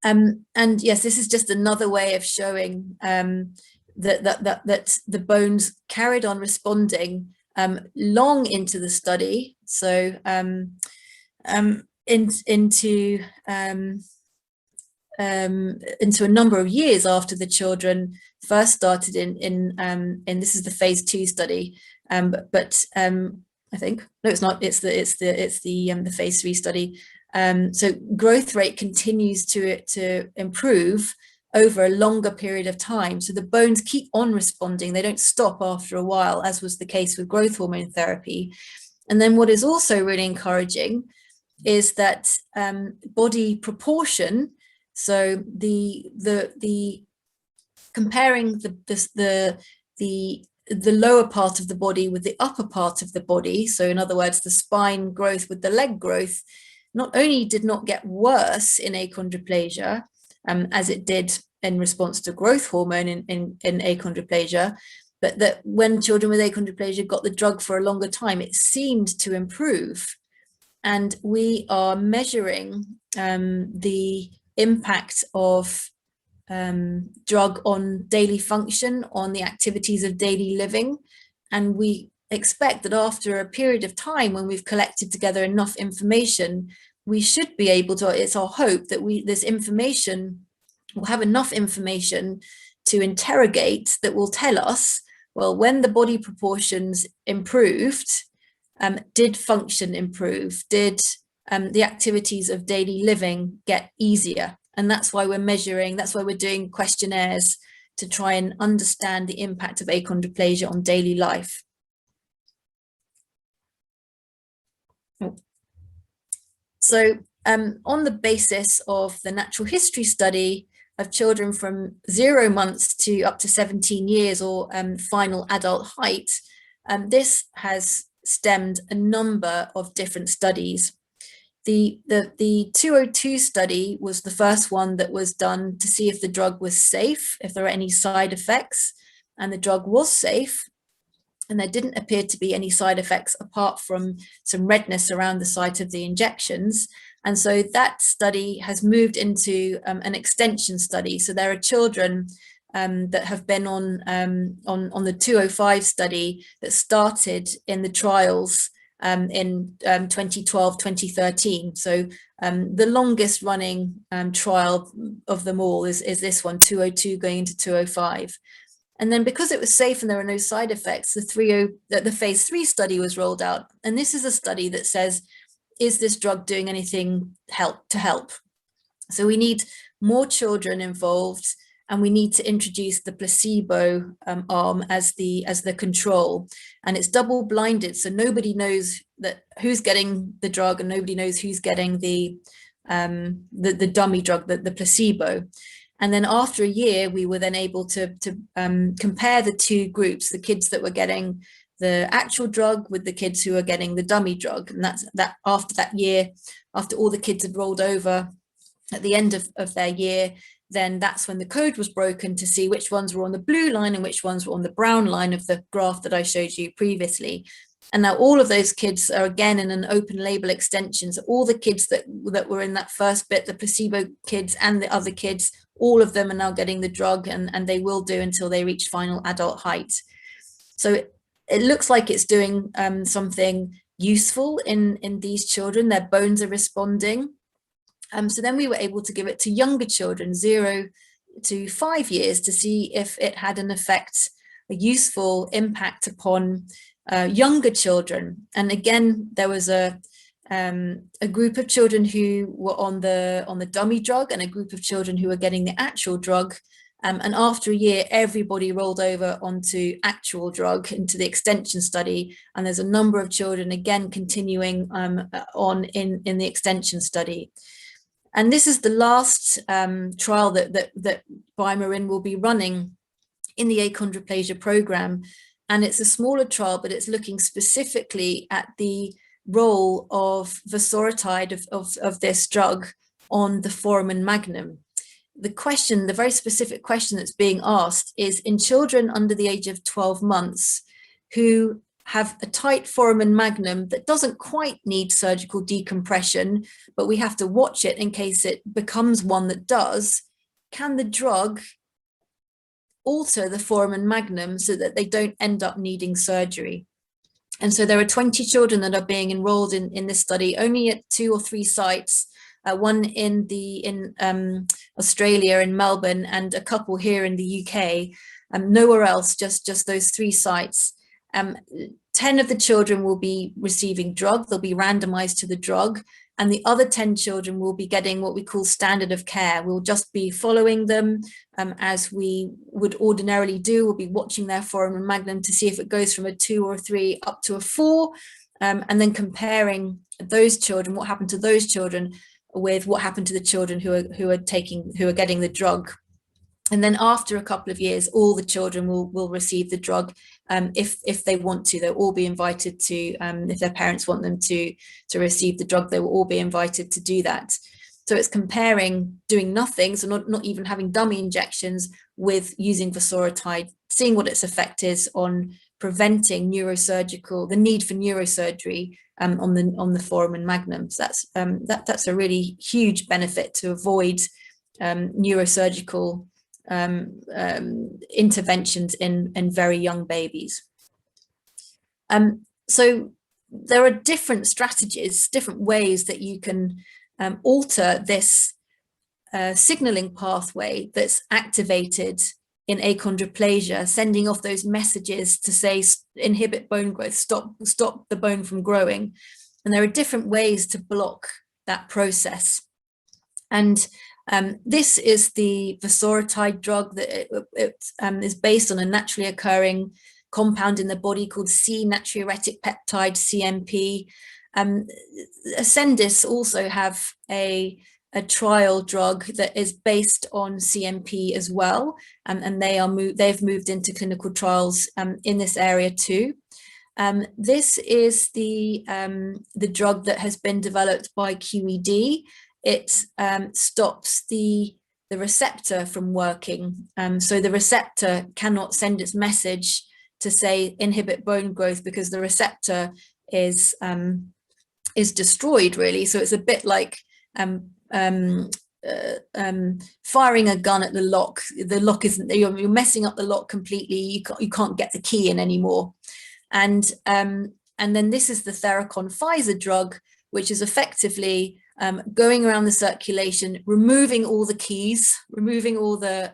And yes, this is just another way of showing that the bones carried on responding long into the study. So into a number of years after the children first started in this is the phase 2 study, but I think no, it's not. It's the phase 3 study. So growth rate continues to improve over a longer period of time. So the bones keep on responding; they don't stop after a while, as was the case with growth hormone therapy. And then what is also really encouraging is that body proportion. So the comparing the lower part of the body with the upper part of the body. So in other words, the spine growth with the leg growth, not only did not get worse in achondroplasia, as it did in response to growth hormone in achondroplasia, but that when children with achondroplasia got the drug for a longer time, it seemed to improve. And we are measuring the impact of drug on daily function, on the activities of daily living. And we expect that after a period of time, when we've collected together enough information, we should be able to, it's our hope that this information will have enough information to interrogate that will tell us, well, when the body proportions improved, did function improve? Did the activities of daily living get easier? And that's why we're measuring, that's why we're doing questionnaires to try and understand the impact of achondroplasia on daily life. So on the basis of the natural history study, of children from 0 months to up to 17 years or final adult height, this has stemmed a number of different studies. The 202 study was the first one that was done to see if the drug was safe, if there are any side effects, and the drug was safe. And there didn't appear to be any side effects apart from some redness around the site of the injections. And so that study has moved into an extension study. So there are children that have been on the 205 study that started in the trials in 2012, 2013. So the longest running trial of them all is this one, 202 going into 205. And then because it was safe and there were no side effects, the phase 3 study was rolled out. And this is a study that says, is this drug doing anything to help? So we need more children involved, and we need to introduce the placebo arm as the control. And it's double blinded, so nobody knows who's getting the drug and nobody knows who's getting the dummy drug, the placebo. And then after a year, we were then able to compare the two groups, the kids that were getting the actual drug with the kids who are getting the dummy drug. And that after that year, after all the kids had rolled over at the end of their year, then that's when the code was broken to see which ones were on the blue line and which ones were on the brown line of the graph that I showed you previously. And now all of those kids are again in an open label extension. So all the kids that were in that first bit, the placebo kids and the other kids, all of them are now getting the drug, and they will do until they reach final adult height. So it looks like it's doing something useful in these children. Their bones are responding. So then we were able to give it to younger children, 0 to 5 years, to see if it had an effect, a useful impact upon younger children. And again, there was a group of children who were on the dummy drug and a group of children who were getting the actual drug. And after a year, everybody rolled over onto actual drug into the extension study. And there's a number of children again continuing on in the extension study. And this is the last trial that BioMarin will be running in the achondroplasia program. And it's a smaller trial, but it's looking specifically at the role of vosoritide of this drug on the foramen magnum. The very specific question that's being asked is in children under the age of 12 months who have a tight foramen magnum that doesn't quite need surgical decompression, but we have to watch it in case it becomes one that does, can the drug alter the foramen magnum so that they don't end up needing surgery? And so there are 20 children that are being enrolled in this study, only at 2 or 3 sites, one in Australia, in Melbourne, and a couple here in the UK, nowhere else, just those 3 sites. 10 of the children will be receiving drug, they'll be randomized to the drug, and the other 10 children will be getting what we call standard of care. We'll just be following them as we would ordinarily do. We'll be watching their foramen magnum to see if it goes from a 2 or 3 up to a 4, and then comparing those children, what happened to those children with what happened to the children who are getting the drug. And then after a couple of years, all the children will receive the drug if they want to. They'll all be invited to, if their parents want them to receive the drug, they will all be invited to do that. So it's comparing doing nothing, so not even having dummy injections, with using vosoritide, seeing what its effect is on preventing the need for neurosurgery on the foramen magnum. So that's a really huge benefit to avoid neurosurgical interventions in very young babies. So there are different strategies, different ways that you can alter this signaling pathway that's activated in achondroplasia, sending off those messages to say inhibit bone growth, stop the bone from growing. And there are different ways to block that process. And this is the vosoritide drug that is based on a naturally occurring compound in the body called C-natriuretic peptide, CNP. Ascendis also have a a trial drug that is based on CMP as well, and they've moved into clinical trials in this area too. This is the drug that has been developed by QED. It stops the receptor from working, so the receptor cannot send its message to say inhibit bone growth, because the receptor is destroyed, really. So it's a bit like firing a gun at the lock. The lock isn't, you're messing up the lock completely. You can't get the key in anymore. And then this is the Theracon Pfizer drug, which is effectively going around the circulation, removing all the keys, removing all the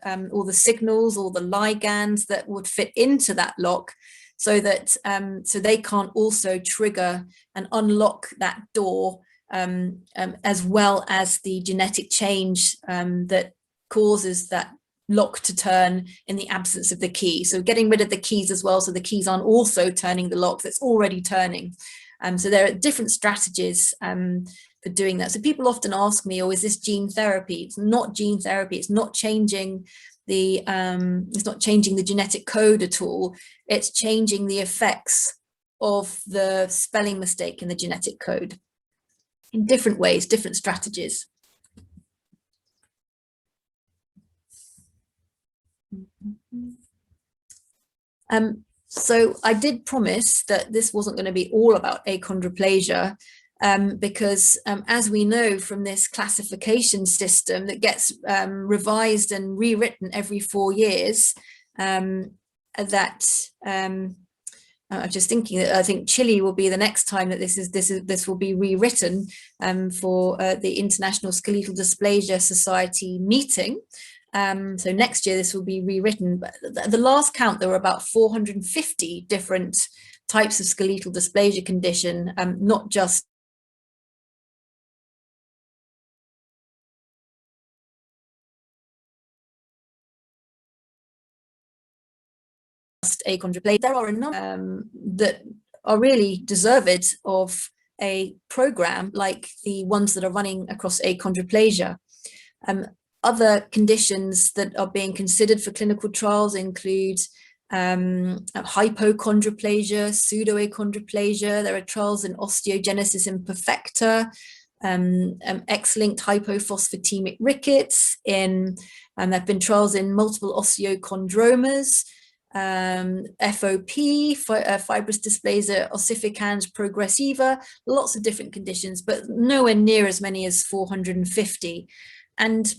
signals, all the ligands that would fit into that lock, so that so they can't also trigger and unlock that door, as well as the genetic change that causes that lock to turn in the absence of the key. So getting rid of the keys as well, so the keys aren't also turning the lock that's already turning. So there are different strategies for doing that. So people often ask me, oh, is this gene therapy? It's not gene therapy. It's not changing the genetic code at all. It's changing the effects of the spelling mistake in the genetic code in different ways, different strategies. So I did promise that this wasn't going to be all about achondroplasia, because as we know from this classification system that gets revised and rewritten every 4 years, I'm just thinking that I think Chile will be the next time that this will be rewritten for the International Skeletal Dysplasia Society meeting. So next year this will be rewritten. But the last count, there were about 450 different types of skeletal dysplasia condition, not just achondroplasia. There are a number that are really deserved of a program like the ones that are running across achondroplasia. Other conditions that are being considered for clinical trials include hypochondroplasia, pseudoachondroplasia. There are trials in osteogenesis imperfecta, X-linked hypophosphatemic rickets. There have been trials in multiple osteochondromas, FOP, fibrous dysplasia ossificans progressiva, lots of different conditions, but nowhere near as many as 450. And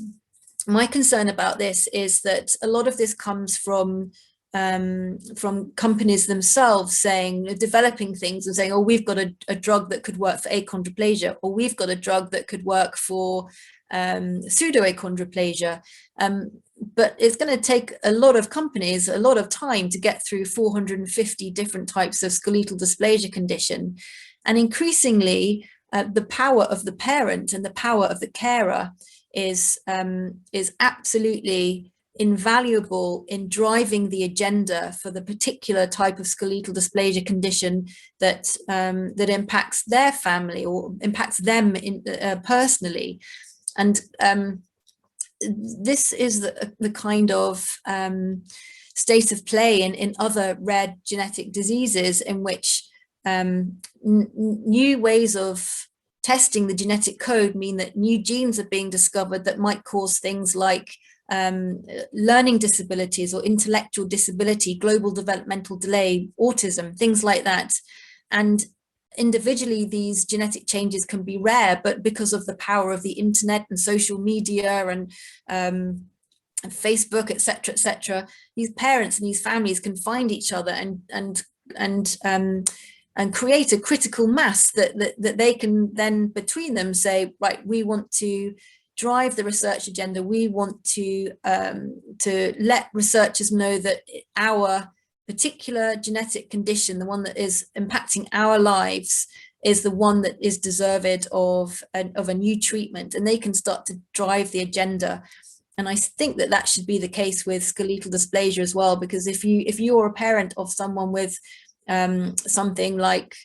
my concern about this is that a lot of this comes from companies themselves saying, developing things and saying, oh, we've got a drug that could work for achondroplasia, or we've got a drug that could work for pseudoachondroplasia. But it's going to take a lot of companies a lot of time to get through 450 different types of skeletal dysplasia condition. And increasingly, the power of the parent and the power of the carer is absolutely invaluable in driving the agenda for the particular type of skeletal dysplasia condition that that impacts their family or impacts them personally. And this is the kind of state of play in other rare genetic diseases, in which new ways of testing the genetic code mean that new genes are being discovered that might cause things like learning disabilities or intellectual disability, global developmental delay, autism, things like that. And individually, these genetic changes can be rare, but because of the power of the internet and social media and Facebook, etc., these parents and these families can find each other and create a critical mass that they can then between them say, right, we want to drive the research agenda. We want to let researchers know that our particular genetic condition, the one that is impacting our lives, is the one that is deserved of a new treatment, and they can start to drive the agenda. And I think that should be the case with skeletal dysplasia as well, because if you're a parent of someone with something like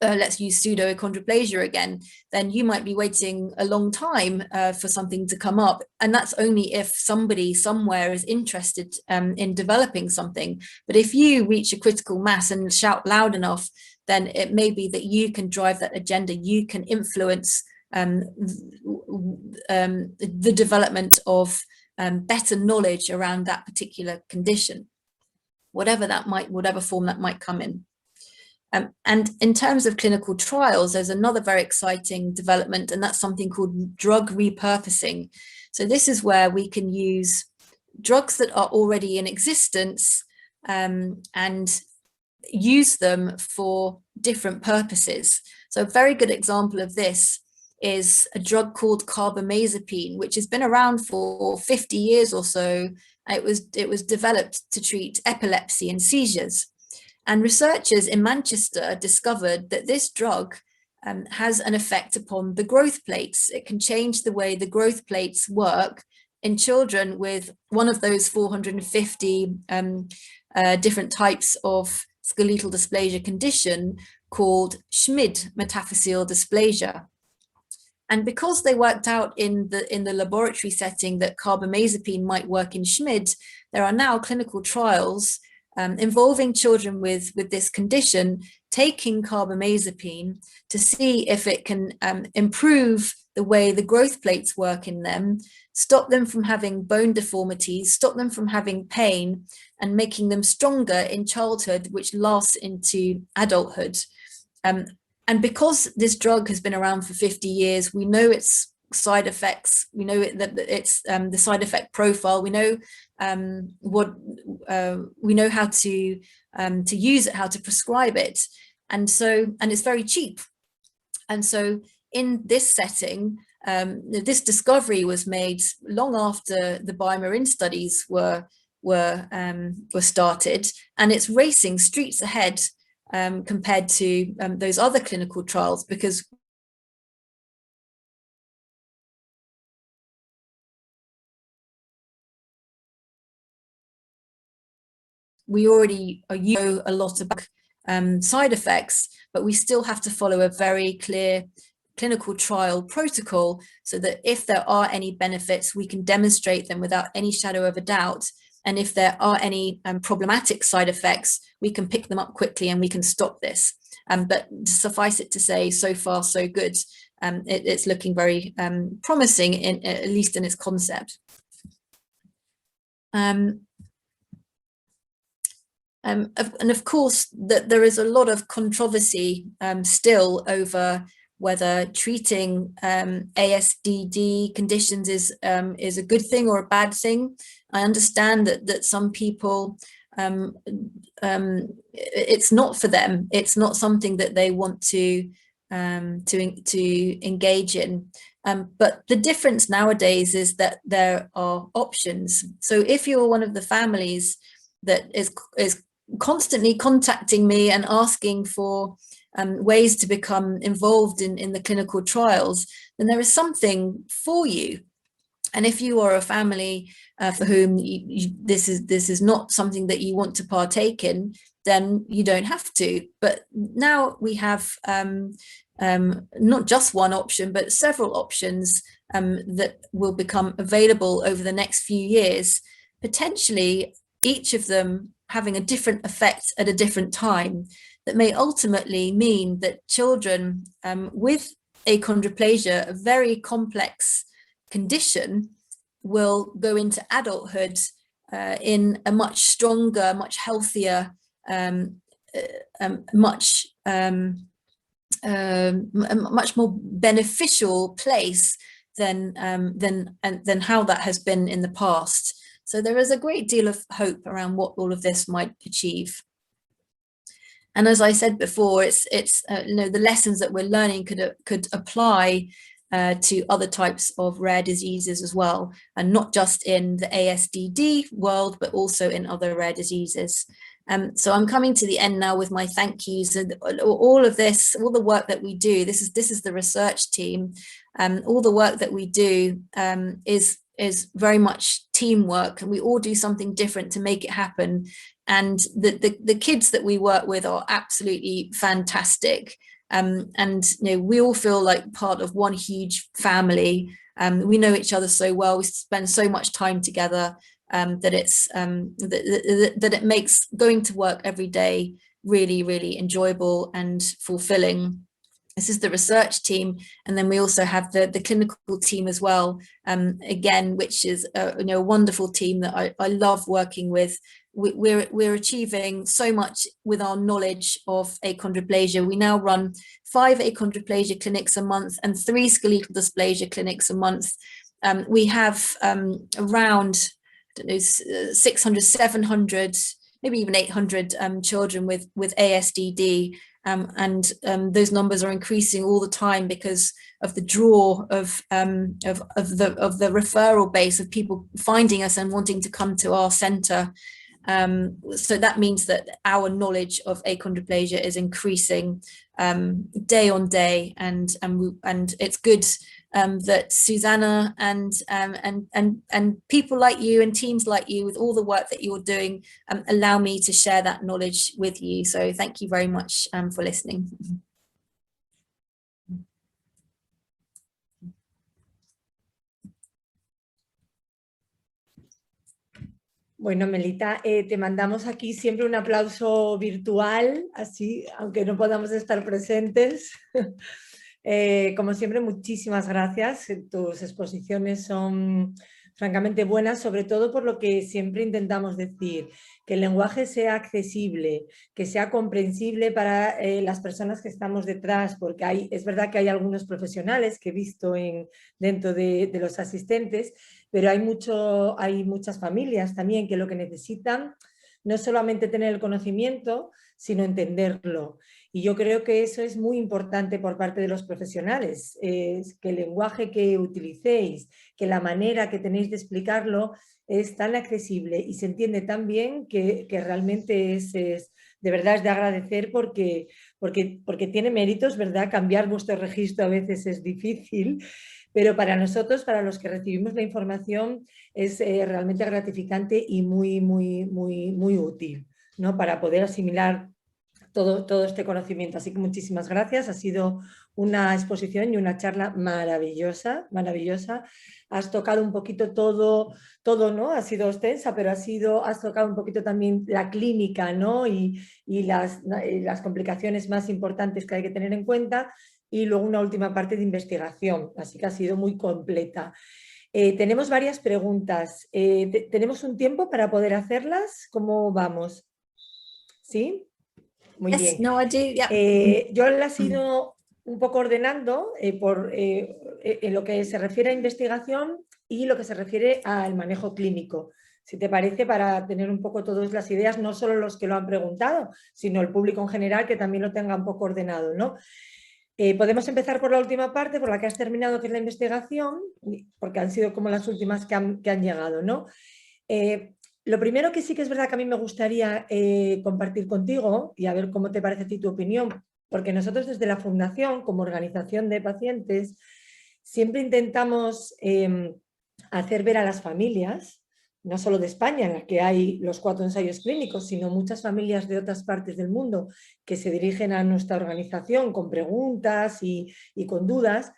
let's use pseudo-achondroplasia again, then you might be waiting a long time for something to come up. And that's only if somebody somewhere is interested in developing something. But if you reach a critical mass and shout loud enough, then it may be that you can drive that agenda, you can influence the development of better knowledge around that particular condition, whatever form that might come in. And in terms of clinical trials, there's another very exciting development, and that's something called drug repurposing. So this is where we can use drugs that are already in existence and use them for different purposes. So a very good example of this is a drug called Carbamazepine, which has been around for 50 years or so. It was developed to treat epilepsy and seizures. And researchers in Manchester discovered that this drug has an effect upon the growth plates. It can change the way the growth plates work in children with one of those 450 different types of skeletal dysplasia condition called SMID metaphyseal dysplasia. And because they worked out in the laboratory setting that carbamazepine might work in SMID, there are now clinical trials involving children with this condition, taking carbamazepine to see if it can improve the way the growth plates work in them, stop them from having bone deformities, stop them from having pain, and making them stronger in childhood, which lasts into adulthood. And because this drug has been around for 50 years, we know its side effects, we know that it's the side effect profile, we know we know how to use it, how to prescribe it, and it's very cheap. And so in this setting, this discovery was made long after the biomarine studies were started, and it's racing streets ahead compared to those other clinical trials, because we already know a lot about side effects, but we still have to follow a very clear clinical trial protocol so that if there are any benefits, we can demonstrate them without any shadow of a doubt. And if there are any problematic side effects, we can pick them up quickly and we can stop this. But suffice it to say, so far, so good. It's looking very promising, at least in its concept. And of course, there is a lot of controversy still over whether treating ASDD conditions is a good thing or a bad thing. I understand that some people, it's not for them. It's not something that they want to engage in. But the difference nowadays is that there are options. So if you're one of the families that is constantly contacting me and asking for ways to become involved in the clinical trials, then there is something for you. And if you are a family for whom this is not something that you want to partake in, then you don't have to. But now we have not just one option, but several options that will become available over the next few years, potentially each of them having a different effect at a different time, that may ultimately mean that children with achondroplasia, a very complex condition, will go into adulthood in a much stronger, much healthier, much more beneficial place than how that has been in the past. So there is a great deal of hope around what all of this might achieve. And as I said before, it's the lessons that we're learning could apply to other types of rare diseases as well, and not just in the ASDD world, but also in other rare diseases. So I'm coming to the end now with my thank yous, and all of this, all the work that we do. This is the research team. All the work that we do is very much teamwork, and we all do something different to make it happen. And the kids that we work with are absolutely fantastic. And we all feel like part of one huge family. We know each other so well, we spend so much time together, that it makes going to work every day really, really enjoyable and fulfilling. This is the research team, and then we also have the clinical team as well, again, which is a wonderful team that I love working with. We're achieving so much with our knowledge of achondroplasia. We now run 5 achondroplasia clinics a month and 3 skeletal dysplasia clinics a month. We have around, I don't know, 600, 700, maybe even 800 children with ASDD. And those numbers are increasing all the time because of the draw of the referral base of people finding us and wanting to come to our centre. So that means that our knowledge of achondroplasia is increasing day on day, and it's good that Susanna and people like you and teams like you, with all the work that you're doing, allow me to share that knowledge with you. So thank you very much for listening. Bueno, Melita, te mandamos aquí siempre un aplauso virtual, así, aunque no podamos estar presentes. Como siempre, muchísimas gracias. Tus exposiciones son francamente buenas, sobre todo por lo que siempre intentamos decir, que el lenguaje sea accesible, que sea comprensible para las personas que estamos detrás, porque es verdad que hay algunos profesionales que he visto dentro de los asistentes, pero hay muchas familias también que lo que necesitan no es solamente tener el conocimiento, sino entenderlo. Y yo creo que eso es muy importante por parte de los profesionales, que el lenguaje que utilicéis, que la manera que tenéis de explicarlo es tan accesible y se entiende tan bien que realmente de verdad es de agradecer porque tiene méritos, ¿verdad? Cambiar vuestro registro a veces es difícil, pero para nosotros, para los que recibimos la información, es realmente gratificante y muy, muy, muy, muy útil, ¿no? Para poder asimilar todo este conocimiento. Así que muchísimas gracias. Ha sido una exposición y una charla maravillosa, maravillosa. Has tocado un poquito todo, ¿no? Ha sido extensa, pero has tocado un poquito también la clínica, ¿no? Y las complicaciones más importantes que hay que tener en cuenta. Y luego una última parte de investigación, así que ha sido muy completa. Tenemos varias preguntas. ¿Tenemos un tiempo para poder hacerlas? ¿Cómo vamos? ¿Sí? Muy bien. No, I do, yeah. Yo las he ido un poco ordenando en lo que se refiere a investigación y lo que se refiere al manejo clínico. Si te parece, para tener un poco todas las ideas, no solo los que lo han preguntado, sino el público en general, que también lo tenga un poco ordenado, ¿no? Podemos empezar por la última parte, por la que has terminado, que es la investigación, porque han sido como las últimas que han llegado, ¿no? Lo primero que sí que es verdad que a mí me gustaría compartir contigo, y a ver cómo te parece a ti tu opinión, porque nosotros desde la Fundación, como organización de pacientes, siempre intentamos hacer ver a las familias, no solo de España, en la que hay los 4 ensayos clínicos, sino muchas familias de otras partes del mundo que se dirigen a nuestra organización con preguntas y con dudas.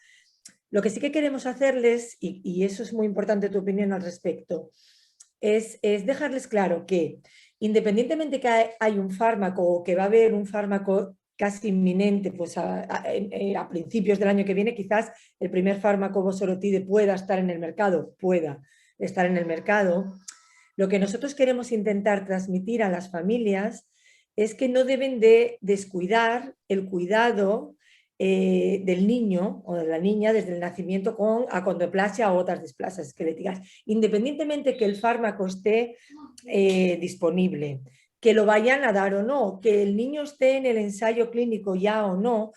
Lo que sí que queremos hacerles, y eso es muy importante tu opinión al respecto, es dejarles claro que independientemente que hay un fármaco o que va a haber un fármaco casi inminente, pues a principios del año que viene, quizás el primer fármaco vosorotide pueda estar en el mercado, lo que nosotros queremos intentar transmitir a las familias es que no deben de descuidar el cuidado del niño o de la niña desde el nacimiento con achondroplasia o otras displasias esqueléticas, independientemente que el fármaco esté disponible, que lo vayan a dar o no, que el niño esté en el ensayo clínico ya o no,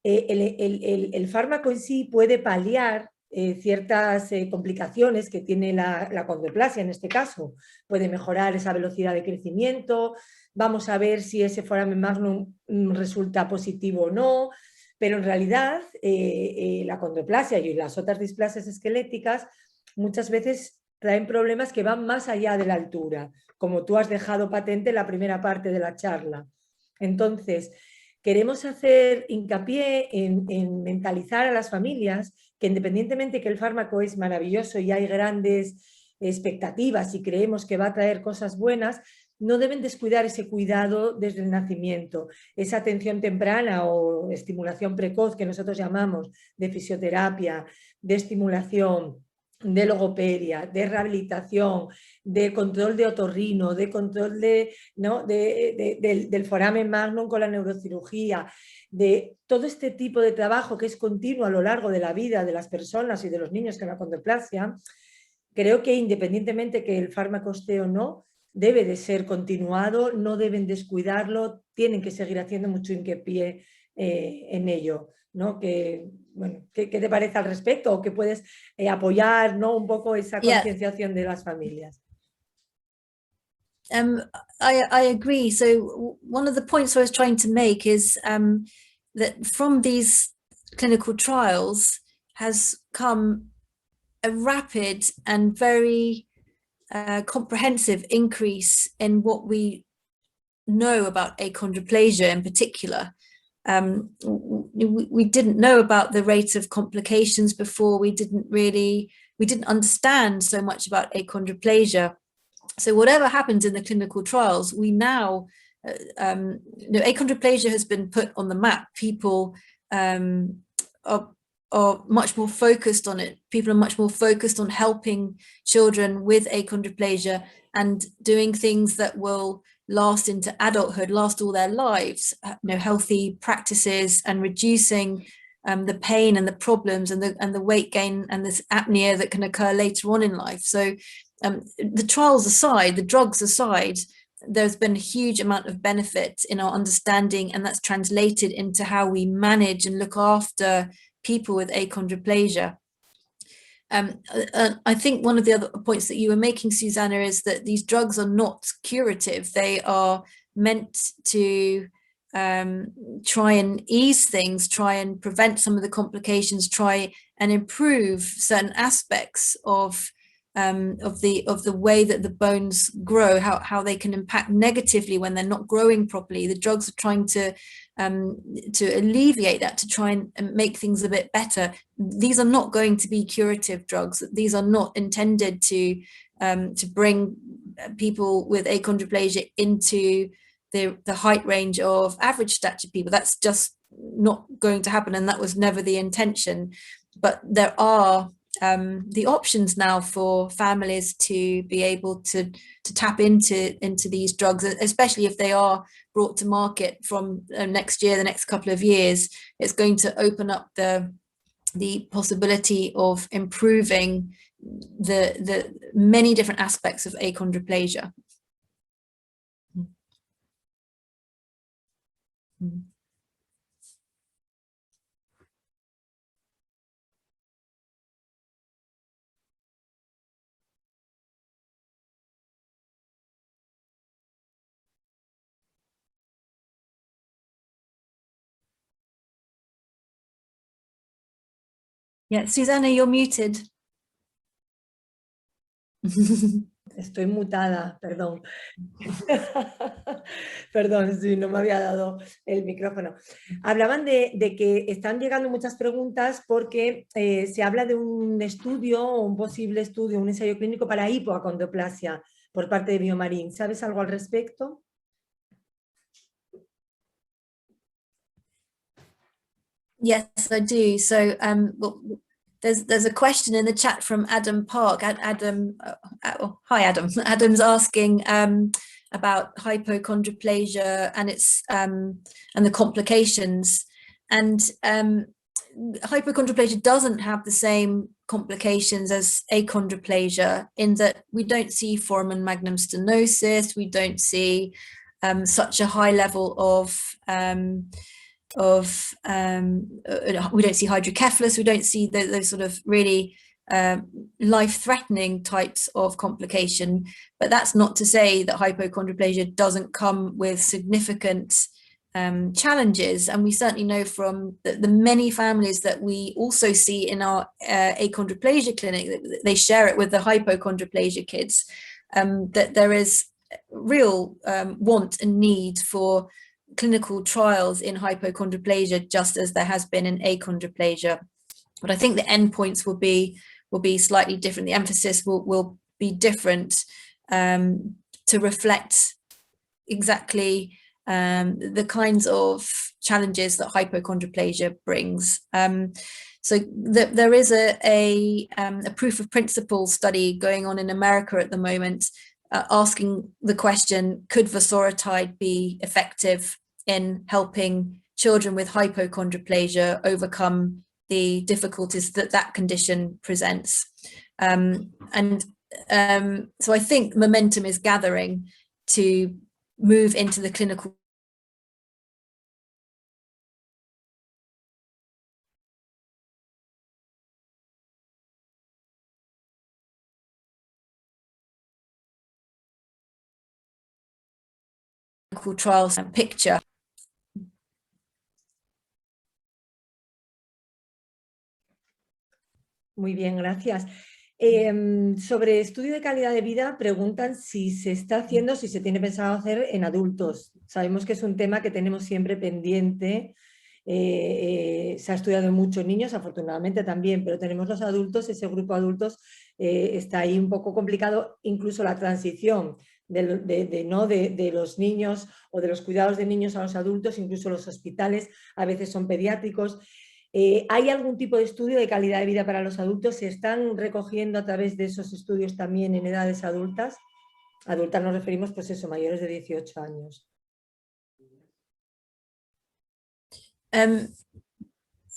el fármaco en sí puede paliar ciertas complicaciones que tiene la achondroplasia en este caso. Puede mejorar esa velocidad de crecimiento, vamos a ver si ese Foramen Magnum resulta positivo o no, pero en realidad la achondroplasia y las otras displasias esqueléticas muchas veces traen problemas que van más allá de la altura, como tú has dejado patente en la primera parte de la charla. Entonces, queremos hacer hincapié en mentalizar a las familias que independientemente que el fármaco es maravilloso y hay grandes expectativas y creemos que va a traer cosas buenas, no deben descuidar ese cuidado desde el nacimiento, esa atención temprana o estimulación precoz que nosotros llamamos de fisioterapia, de estimulación, de logopedia, de rehabilitación, de control de otorrino, de control del foramen magnum con la neurocirugía, de todo este tipo de trabajo que es continuo a lo largo de la vida de las personas y de los niños con achondroplasia. Creo que independientemente que el fármaco esté o no, debe de ser continuado, no deben descuidarlo, tienen que seguir haciendo mucho hincapié en ello, ¿no? Bueno, ¿qué te parece al respecto? ¿O que puedes apoyar, ¿no? Un poco esa concienciación de las familias? I agree. So one of the points I was trying to make is that from these clinical trials has come a rapid and very comprehensive increase in what we know about achondroplasia in particular. We didn't know about the rate of complications before. We didn't understand so much about achondroplasia. So whatever happens in the clinical trials, we now, achondroplasia has been put on the map. People are much more focused on it. People are much more focused on helping children with achondroplasia and doing things that will last into adulthood, last all their lives, healthy practices and reducing the pain and the problems and the weight gain and this apnea that can occur later on in life. So the trials aside, the drugs aside, there's been a huge amount of benefit in our understanding, and that's translated into how we manage and look after people with achondroplasia. I think one of the other points that you were making, Susanna, is that these drugs are not curative. They are meant to try and ease things, try and prevent some of the complications, try and improve certain aspects of the way that the bones grow, how they can impact negatively when they're not growing properly. The drugs are trying to alleviate that, to try and make things a bit better. These are not going to be curative drugs. These are not intended to bring people with achondroplasia into the height range of average stature people. That's just not going to happen, and that was never the intention. But there are the options now for families to be able to tap into these drugs, especially if they are brought to market from next year, the next couple of years. It's going to open up the possibility of improving the many different aspects of achondroplasia. Yeah, Susanna, you're muted. Estoy mutada, perdón. Perdón, sí, no me había dado el micrófono. Hablaban de que están llegando muchas preguntas porque se habla de un estudio, un posible estudio, un ensayo clínico para hipoachondroplasia por parte de Biomarin. ¿Sabes algo al respecto? Yes, I do. So well, there's a question in the chat from Adam Park. Adam, hi Adam. Adam's asking about hypochondroplasia and its and the complications. And hypochondroplasia doesn't have the same complications as achondroplasia in that we don't see foramen magnum stenosis, we don't see such a high level of we don't see hydrocephalus, we don't see those sort of really life-threatening types of complication. But that's not to say that hypochondroplasia doesn't come with significant challenges, and we certainly know from the many families that we also see in our achondroplasia clinic, that they share it with the hypochondroplasia kids, that there is real want and need for clinical trials in hypochondroplasia, just as there has been in achondroplasia. But I think the endpoints will be slightly different. The emphasis will be different to reflect exactly the kinds of challenges that hypochondroplasia brings. So there is a proof of principle study going on in America at the moment, asking the question, could vosoritide be effective in helping children with hypochondroplasia overcome the difficulties that condition presents? So I think momentum is gathering to move into the clinical trials picture. Muy bien, gracias. Sobre estudio de calidad de vida, preguntan si se está haciendo, si se tiene pensado hacer en adultos. Sabemos que es un tema que tenemos siempre pendiente. Se ha estudiado en muchos niños, afortunadamente también, pero tenemos los adultos, ese grupo de adultos está ahí un poco complicado, incluso la transición de los niños o de los cuidados de niños a los adultos, incluso los hospitales a veces son pediátricos. ¿Hay algún tipo de estudio de calidad de vida para los adultos? ¿Se están recogiendo a través de esos estudios también en edades adultas? Adultas nos referimos, pues eso, mayores de 18 años.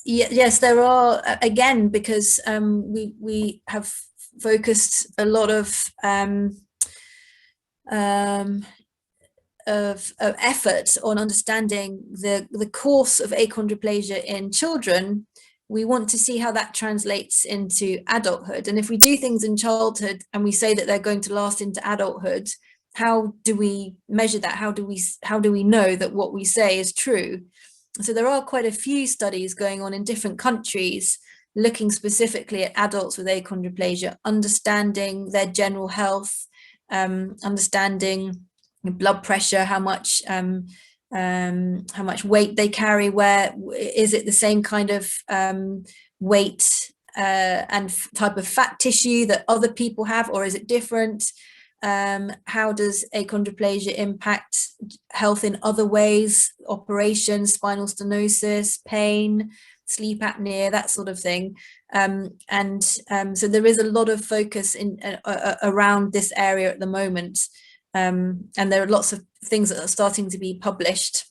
Yes, there are, again, because we have focused a lot of effort on understanding the course of achondroplasia in children. We want to see how that translates into adulthood. And if we do things in childhood and we say that they're going to last into adulthood, how do we measure that? How do we know that what we say is true? So there are quite a few studies going on in different countries looking specifically at adults with achondroplasia, understanding their general health, understanding blood pressure, how much weight they carry, where is it the same kind of weight and type of fat tissue that other people have, or is it different? How does achondroplasia impact health in other ways, operations, spinal stenosis, pain, sleep apnea, that sort of thing. So there is a lot of focus around this area at the moment. And there are lots of things that are starting to be published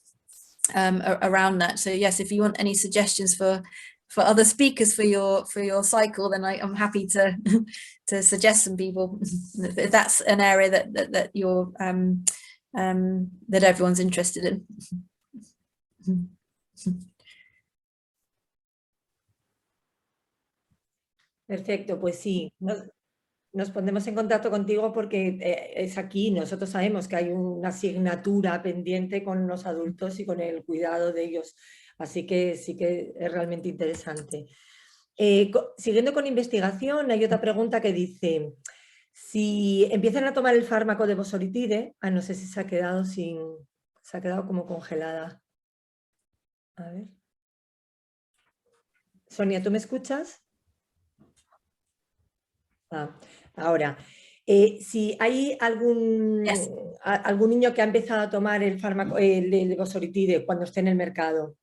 around that. So yes, if you want any suggestions for other speakers for your cycle, then I'm happy to to suggest some people if that's an area that you're that everyone's interested in. Perfecto, pues sí, nos pondremos en contacto contigo porque es aquí, nosotros sabemos que hay una asignatura pendiente con los adultos y con el cuidado de ellos, así que sí que es realmente interesante. Siguiendo con investigación, hay otra pregunta que dice, si empiezan a tomar el fármaco de vosoritide, no sé si se ha quedado como congelada. A ver. Sonia, ¿tú me escuchas? Ahora, si hay algún niño que ha empezado a tomar el fármaco, el vosoritide cuando esté en el mercado,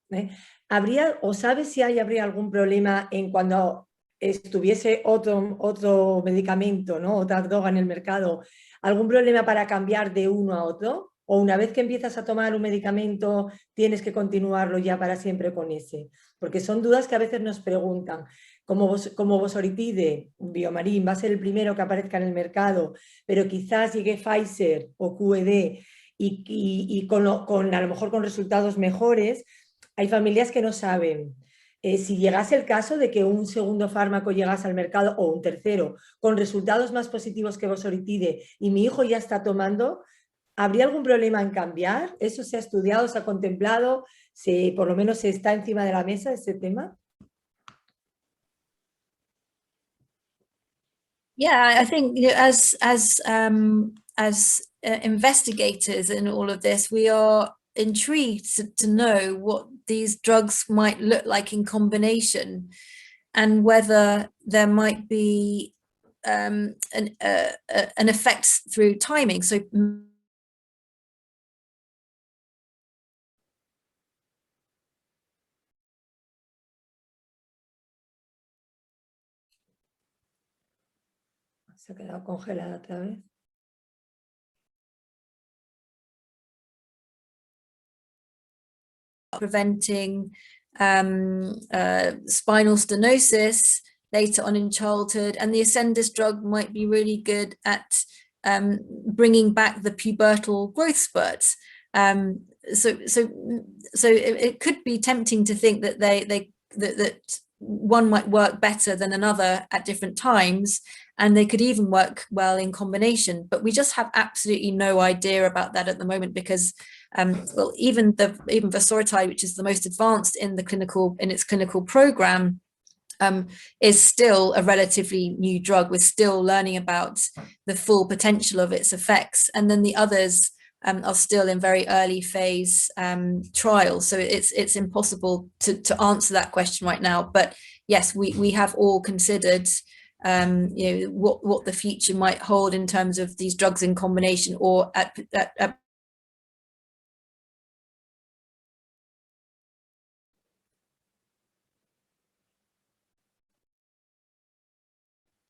¿habría o sabes si habría algún problema en cuando estuviese otro medicamento, ¿no? Otra droga en el mercado, algún problema para cambiar de uno a otro? ¿O una vez que empiezas a tomar un medicamento tienes que continuarlo ya para siempre con ese? Porque son dudas que a veces nos preguntan. Como vosoritide, Biomarin va a ser el primero que aparezca en el mercado, pero quizás llegue Pfizer o QED y a lo mejor con resultados mejores, hay familias que no saben. Si llegase el caso de que un segundo fármaco llegase al mercado o un tercero con resultados más positivos que vosoritide y mi hijo ya está tomando, ¿habría algún problema en cambiar? ¿Eso se ha estudiado, se ha contemplado? ¿Por lo menos se está encima de la mesa ese tema? Yeah, I think as investigators in all of this, we are intrigued to know what these drugs might look like in combination, and whether there might be an effect through timing. So se ha quedado congelada otra vez. Preventing spinal stenosis later on in childhood, and the Ascendis drug might be really good at bringing back the pubertal growth spurts. So it could be tempting to think that that one might work better than another at different times, and they could even work well in combination. But we just have absolutely no idea about that at the moment, because well, even vosoritide, which is the most advanced in its clinical program, is still a relatively new drug. We're still learning about the full potential of its effects, and then the others are still in very early phase trials. So it's impossible to answer that question right now. But yes, we have all considered you know, what the future might hold in terms of these drugs in combination, or at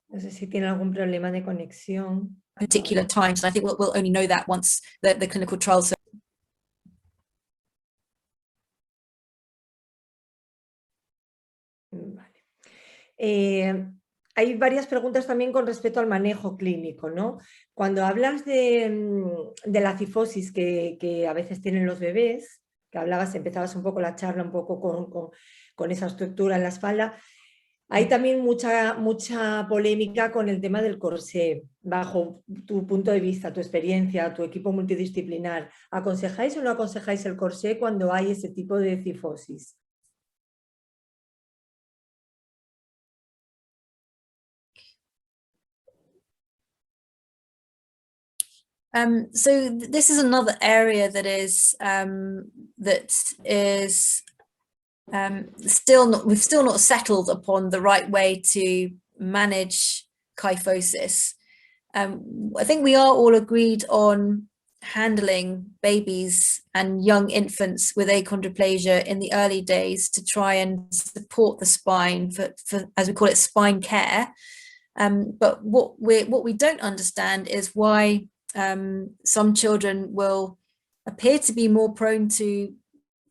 No sé si tiene algún problema de conexión. particular times. And I think we'll only know that once the clinical trials. Vale. Hay varias preguntas también con respecto al manejo clínico, ¿no? Cuando hablas de la cifosis que a veces tienen los bebés, que empezabas un poco la charla un poco con esa estructura en la espalda, hay también mucha polémica con el tema del corsé. Bajo tu punto de vista, tu experiencia, tu equipo multidisciplinar, ¿aconsejáis o no aconsejáis el corsé cuando hay ese tipo de cifosis? So this is another area that is we've still not settled upon the right way to manage kyphosis. I think we are all agreed on handling babies and young infants with achondroplasia in the early days to try and support the spine for as we call it, spine care. But what we don't understand is why some children will appear to be more prone to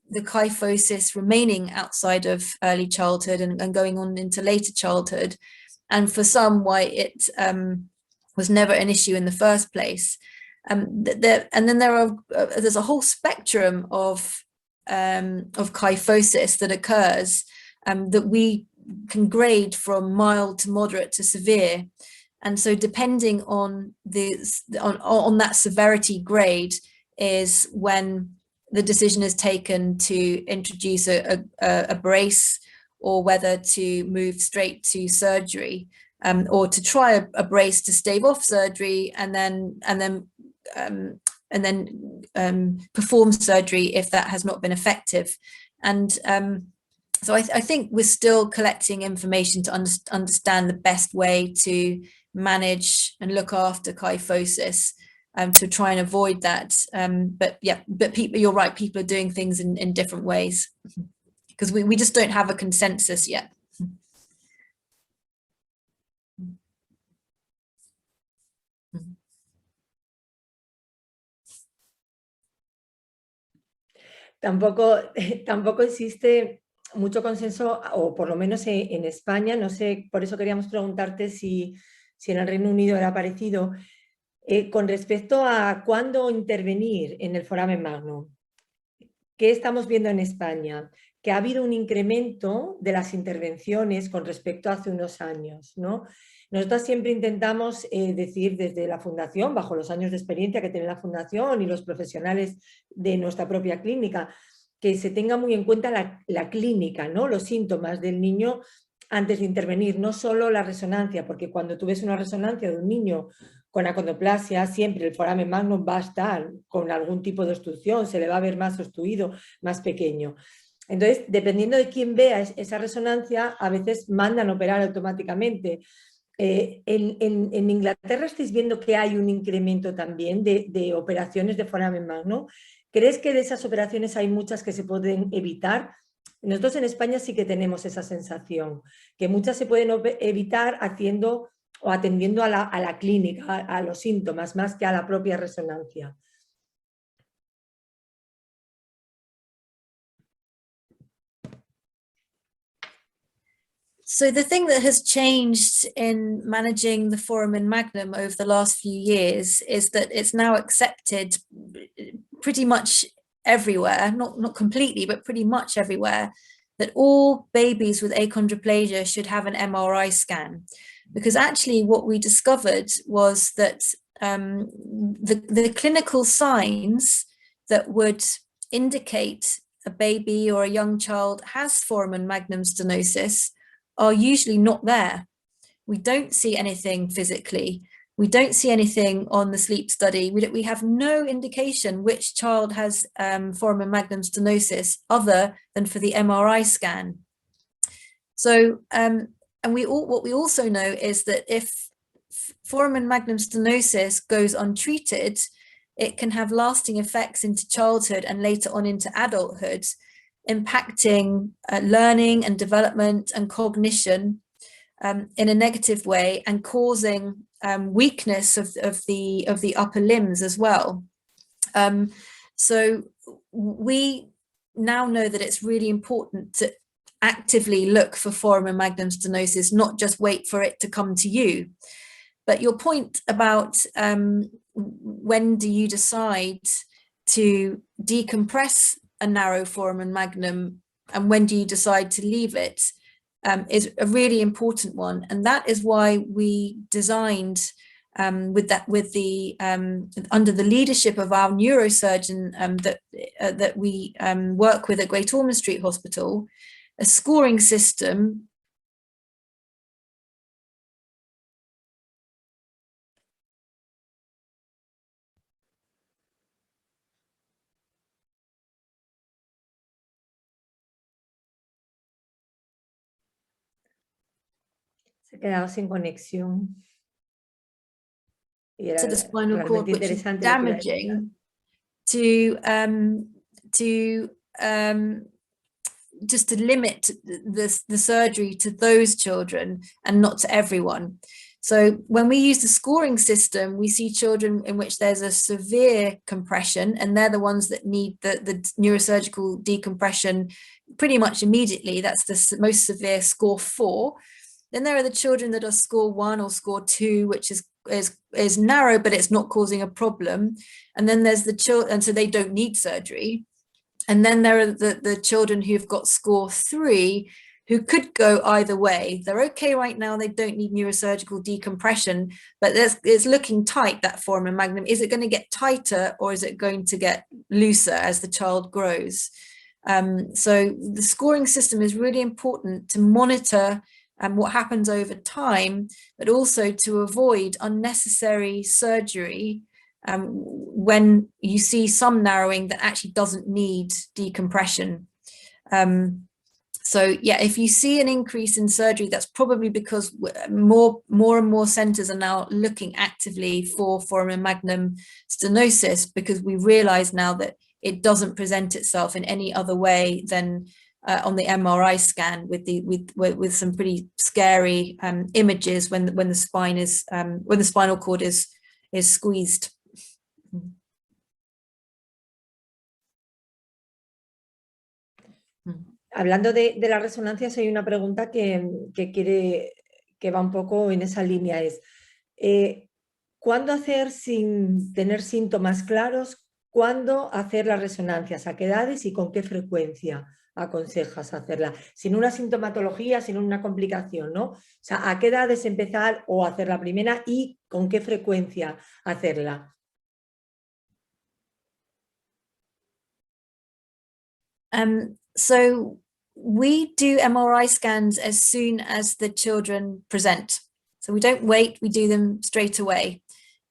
the kyphosis remaining outside of early childhood and going on into later childhood, and for some why it was never an issue in the first place. And then there's a whole spectrum of kyphosis that occurs that we can grade from mild to moderate to severe. And so depending on on that severity grade is when the decision is taken to introduce a brace, or whether to move straight to surgery, or to try a brace to stave off surgery and then perform surgery if that has not been effective. And so I think we're still collecting information to understand the best way to manage and look after kyphosis, to try and avoid that. But people, you're right, people are doing things in different ways, because we just don't have a consensus yet. Tampoco existe mucho consenso, o por lo menos en España, no sé, por eso queríamos preguntarte si en el Reino Unido era parecido, con respecto a cuándo intervenir en el Foramen Magnum. ¿Qué estamos viendo en España? Que ha habido un incremento de las intervenciones con respecto a hace unos años, ¿no? Nosotros siempre intentamos decir desde la Fundación, bajo los años de experiencia que tiene la Fundación y los profesionales de nuestra propia clínica, que se tenga muy en cuenta la clínica, ¿no? Los síntomas del niño antes de intervenir, no solo la resonancia, porque cuando tú ves una resonancia de un niño con achondroplasia siempre el foramen magnum va a estar con algún tipo de obstrucción, se le va a ver más obstruido, más pequeño. Entonces, dependiendo de quién vea esa resonancia, a veces mandan operar automáticamente. En Inglaterra estáis viendo que hay un incremento también de operaciones de foramen magnum. ¿Crees que de esas operaciones hay muchas que se pueden evitar? Nosotros en España sí que tenemos esa sensación, que muchas se pueden evitar haciendo o atendiendo a la clínica, a los síntomas, más que a la propia resonancia. So the thing that has changed in managing the foramen magnum over the last few years is that it's now accepted pretty much everywhere, not completely, but pretty much everywhere, that all babies with achondroplasia should have an MRI scan. Because actually what we discovered was that the clinical signs that would indicate a baby or a young child has foramen magnum stenosis are usually not there. We don't see anything physically. We don't see anything on the sleep study. We have no indication which child has foramen magnum stenosis other than for the MRI scan. So, and what we also know is that if foramen magnum stenosis goes untreated, it can have lasting effects into childhood and later on into adulthood, impacting learning and development and cognition in a negative way, and causing weakness of the upper limbs as well. So we now know that it's really important to actively look for foramen magnum stenosis, not just wait for it to come to you. But your point about when do you decide to decompress a narrow foramen magnum and when do you decide to leave it is a really important one, and that is why we designed under the leadership of our neurosurgeon that we work with at Great Ormond Street Hospital, a scoring system. Se ha quedado sin conexión. Y era to the spinal cord, which is damaging just to limit the surgery to those children and not to everyone. So when we use the scoring system, we see children in which there's a severe compression, and they're the ones that need the neurosurgical decompression pretty much immediately. That's the most severe, score 4. Then there are the children that are score 1 or score 2, which is narrow, but it's not causing a problem. And then there's the children, and so they don't need surgery. And then there are the children who've got score 3, who could go either way. They're okay right now, they don't need neurosurgical decompression, but it's looking tight, that foramen magnum. Is it going to get tighter, or is it going to get looser as the child grows? So the scoring system is really important to monitor what happens over time, but also to avoid unnecessary surgery when you see some narrowing that actually doesn't need decompression. So yeah, if you see an increase in surgery, that's probably because more and more centers are now looking actively for foramen magnum stenosis, because we realize now that it doesn't present itself in any other way than on the MRI scan with some pretty scary images when the spine is when the spinal cord is squeezed. Hablando de las resonancias, hay una pregunta que va un poco en esa línea, es ¿cuándo hacer sin tener síntomas claros? ¿Cuándo hacer las resonancias? ¿A qué edades y con qué frecuencia aconsejas hacerla? Sin una sintomatología, sin una complicación, ¿no? O sea, ¿a qué edades empezar o hacer la primera y con qué frecuencia hacerla? So we do MRI scans as soon as the children present. So we don't wait, we do them straight away.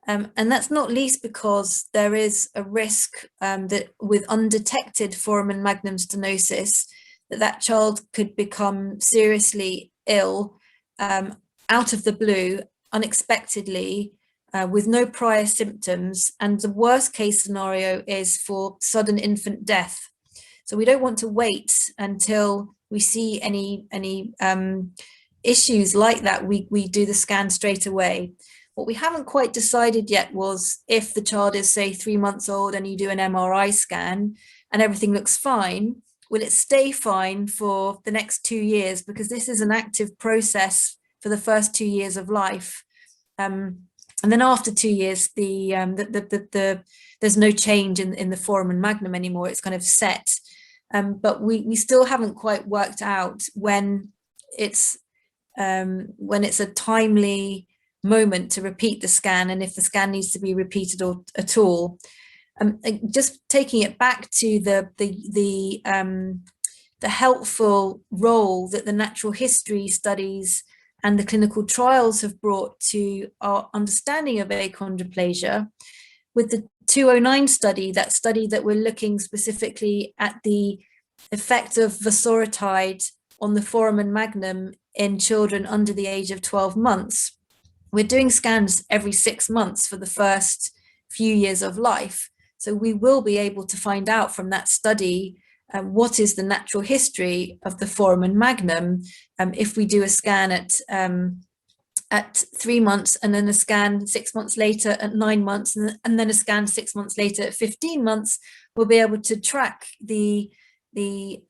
And that's not least because there is a risk that with undetected foramen magnum stenosis, that child could become seriously ill out of the blue, unexpectedly, with no prior symptoms. And the worst case scenario is for sudden infant death. So we don't want to wait until we see any issues like that. We do the scan straight away. What we haven't quite decided yet was if the child is, say, 3 months old and you do an MRI scan and everything looks fine, will it stay fine for the next 2 years? Because this is an active process for the first 2 years of life. And then after 2 years, there's no change in the foramen magnum anymore. It's kind of set. But we still haven't quite worked out when it's a timely moment to repeat the scan, and if the scan needs to be repeated at all. Just taking it back to the helpful role that the natural history studies and the clinical trials have brought to our understanding of achondroplasia. With the 209 study, that study that we're looking specifically at the effect of vosoritide on the foramen magnum in children under the age of 12 months, we're doing scans every 6 months for the first few years of life. So we will be able to find out from that study what is the natural history of the foramen magnum if we do a scan at 3 months, and then a scan 6 months later at 9 months, and then a scan 6 months later at 15 months, we'll be able to track the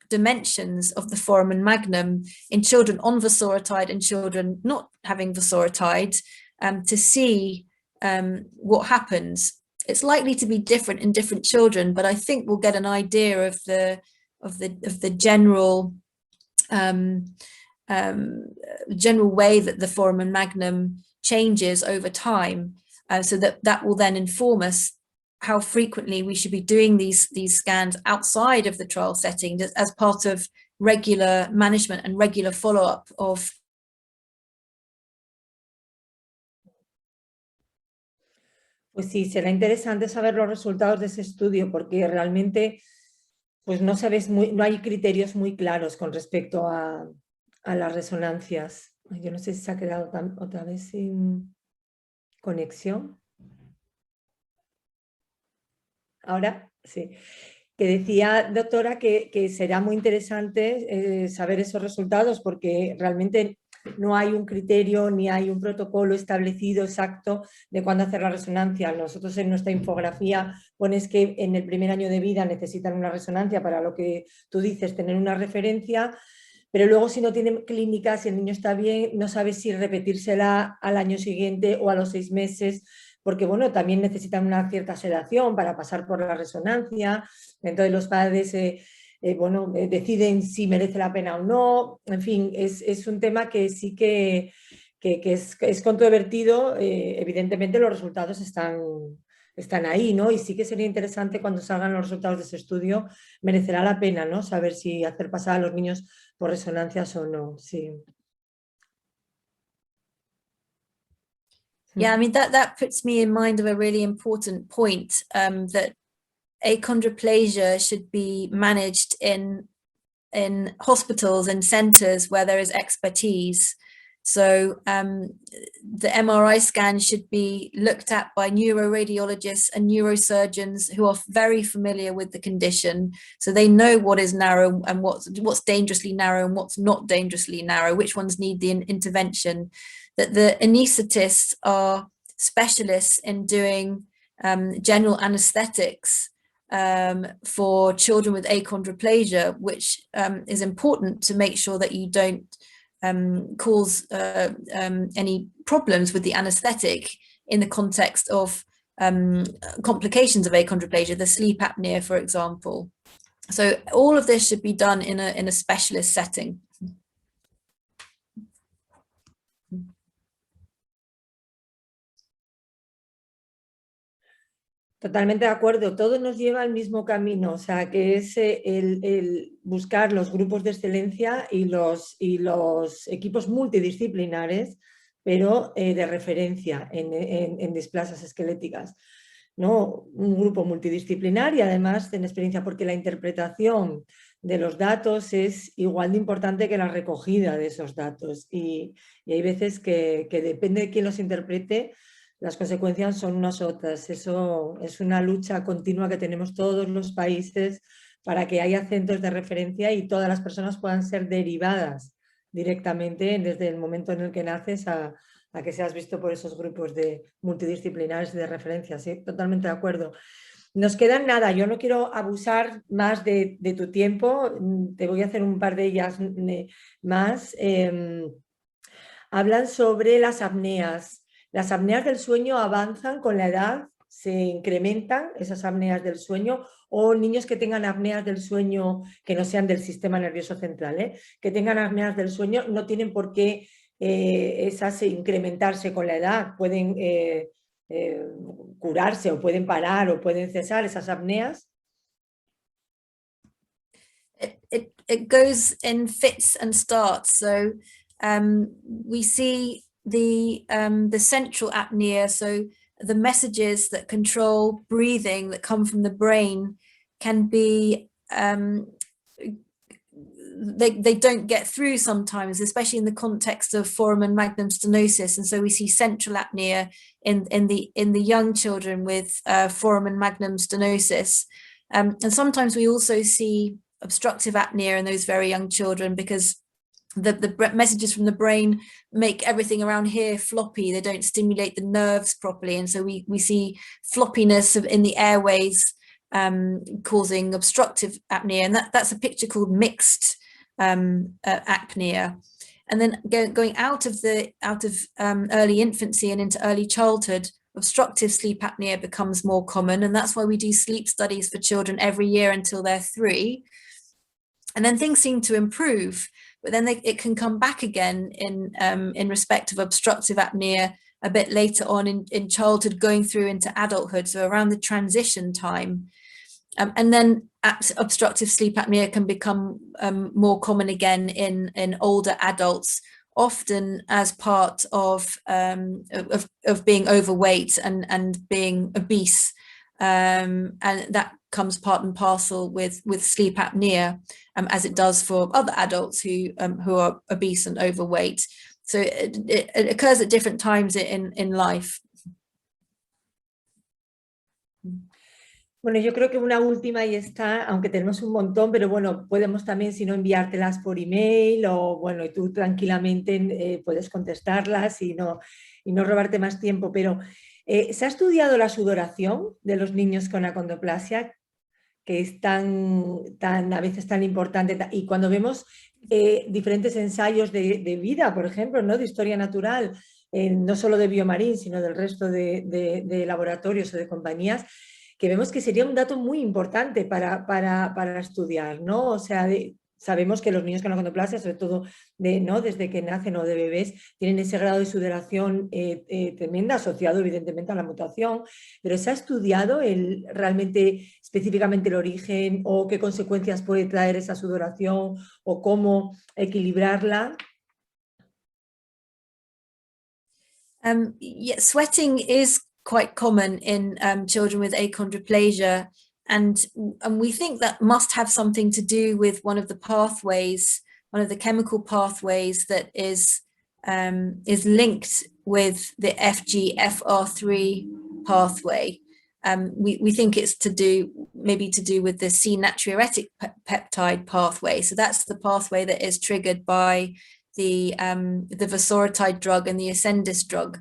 dimensions of the foramen magnum in children on vosoritide and children not having vosoritide to see what happens. It's likely to be different in different children, but I think we'll get an idea of the general general way that the foramen magnum changes over time, so that will then inform us how frequently we should be doing these scans outside of the trial setting as part of regular management and regular follow-up of. Pues sí, será interesante saber los resultados de ese estudio, porque realmente pues no hay criterios muy claros con respecto a las resonancias. Yo no sé si se ha quedado otra vez sin conexión. Ahora sí. Que decía, doctora, que será muy interesante saber esos resultados, porque realmente no hay un criterio ni hay un protocolo establecido exacto de cuándo hacer la resonancia. Nosotros en nuestra infografía pones que en el primer año de vida necesitan una resonancia para lo que tú dices, tener una referencia, pero luego si no tiene clínica, si el niño está bien, no sabes si repetírsela al año siguiente o a los 6 meses, porque bueno, también necesitan una cierta sedación para pasar por la resonancia. Entonces los padres deciden si merece la pena o no. En fin, es un tema que sí que es controvertido. Evidentemente los resultados están ahí, ¿no? Y sí que sería interesante cuando salgan los resultados de ese estudio, merecerá la pena, ¿no? Saber si hacer pasar a los niños por resonancias o no, sí. Yeah, I mean, that puts me in mind of a really important point, that achondroplasia should be managed in hospitals and centers where there is expertise. So the MRI scan should be looked at by neuroradiologists and neurosurgeons who are very familiar with the condition, so they know what is narrow and what's dangerously narrow and what's not dangerously narrow, which ones need the intervention. That the anaesthetists are specialists in doing general anesthetics for children with achondroplasia, which is important to make sure that you don't cause any problems with the anesthetic in the context of complications of achondroplasia, the sleep apnea, for example. So all of this should be done in a specialist setting. Totalmente de acuerdo, todo nos lleva al mismo camino, o sea, que es el buscar los grupos de excelencia y los equipos multidisciplinares pero de referencia en displasias esqueléticas, ¿no? Un grupo multidisciplinar y además tiene experiencia, porque la interpretación de los datos es igual de importante que la recogida de esos datos, y hay veces que depende de quién los interprete, las consecuencias son unas otras. Eso es una lucha continua que tenemos todos los países para que haya centros de referencia y todas las personas puedan ser derivadas directamente desde el momento en el que naces a que seas visto por esos grupos de multidisciplinares de referencia. Sí, totalmente de acuerdo. Nos quedan nada, yo no quiero abusar más de tu tiempo, te voy a hacer un par de ellas más. Hablan sobre las apneas. Las apneas del sueño avanzan con la edad, se incrementan esas apneas del sueño, o niños que tengan apneas del sueño que no sean del sistema nervioso central, que tengan apneas del sueño, no tienen por qué esas incrementarse con la edad, pueden curarse o pueden parar o pueden cesar esas apneas. It goes in fits and starts. So we see the central apnea, so the messages that control breathing that come from the brain can be they don't get through sometimes, especially in the context of foramen magnum stenosis, and so we see central apnea in the young children with foramen magnum stenosis, and sometimes we also see obstructive apnea in those very young children, because the messages from the brain make everything around here floppy. They don't stimulate the nerves properly, and so we see floppiness in the airways, causing obstructive apnea, and that's a picture called mixed apnea. And then going out of early infancy and into early childhood, obstructive sleep apnea becomes more common, and that's why we do sleep studies for children every year until they're 3. And then things seem to improve, but then it can come back again in respect of obstructive apnea a bit later on in childhood, going through into adulthood, so around the transition time. And then obstructive sleep apnea can become more common again in older adults, often as part of being overweight and being obese, and that comes part and parcel with sleep apnea, as it does for other adults who are obese and overweight. So it occurs at different times in life. Bueno, yo creo que una última y está, aunque tenemos un montón, pero bueno, podemos también, si no, enviártelas por email, o bueno, y tú tranquilamente puedes contestarlas y no robarte más tiempo. Pero ¿se ha estudiado la sudoración de los niños con achondroplasia, que es a veces tan importante? Y cuando vemos diferentes ensayos de vida, por ejemplo, ¿no?, de historia natural, no solo de Biomarín, sino del resto de laboratorios o de compañías, que vemos que sería un dato muy importante para estudiar, ¿no? O sea, sabemos que los niños con achondroplasia, sobre todo ¿no?, desde que nacen o de bebés, tienen ese grado de sudoración tremenda, asociado evidentemente a la mutación, pero ¿se ha estudiado realmente específicamente el origen, o qué consecuencias puede traer esa sudoración, o cómo equilibrarla? Yeah, sweating is quite common in children with achondroplasia, and we think that must have something to do with one of the pathways, one of the chemical pathways that is linked with the FGFR3 pathway. We think it's maybe to do with the C-natriuretic peptide pathway. So that's the pathway that is triggered by the vosoritide drug and the Ascendis drug.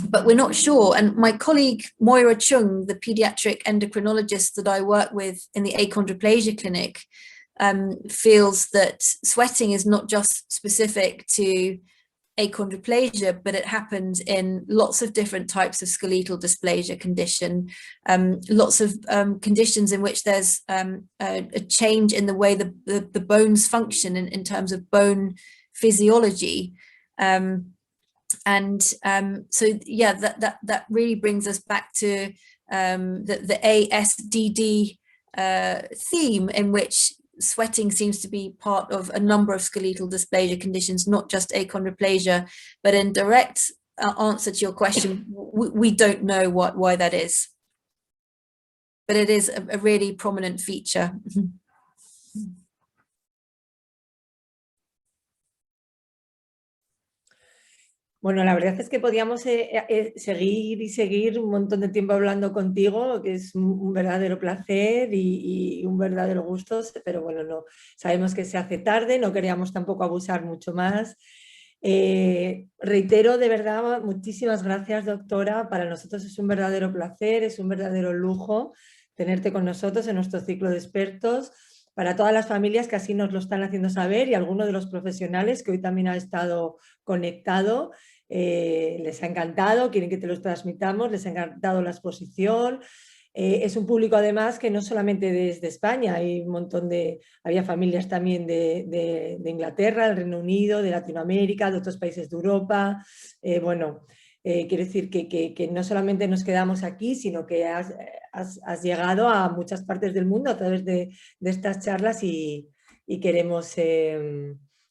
But we're not sure. And my colleague Moira Chung, the pediatric endocrinologist that I work with in the achondroplasia clinic, feels that sweating is not just specific to achondroplasia, but it happens in lots of different types of skeletal dysplasia condition, lots of conditions in which there's a change in the way the bones function in terms of bone physiology. So yeah, that really brings us back to the ASDD theme, in which sweating seems to be part of a number of skeletal dysplasia conditions, not just achondroplasia, but in direct answer to your question, we don't know why that is, but it is a really prominent feature. Bueno, la verdad es que podíamos seguir un montón de tiempo hablando contigo, que es un verdadero placer y un verdadero gusto, pero bueno, no, sabemos que se hace tarde, no queríamos tampoco abusar mucho más. Reitero de verdad, muchísimas gracias, doctora. Para nosotros es un verdadero placer, es un verdadero lujo tenerte con nosotros en nuestro ciclo de expertos. Para todas las familias que así nos lo están haciendo saber y algunos de los profesionales que hoy también ha estado conectado, les ha encantado, quieren que te los transmitamos, les ha encantado la exposición. Es un público además que no solamente desde España, hay un montón había familias también de Inglaterra, del Reino Unido, de Latinoamérica, de otros países de Europa. Bueno, quiero decir que no solamente nos quedamos aquí, sino que has llegado a muchas partes del mundo a través de estas charlas y queremos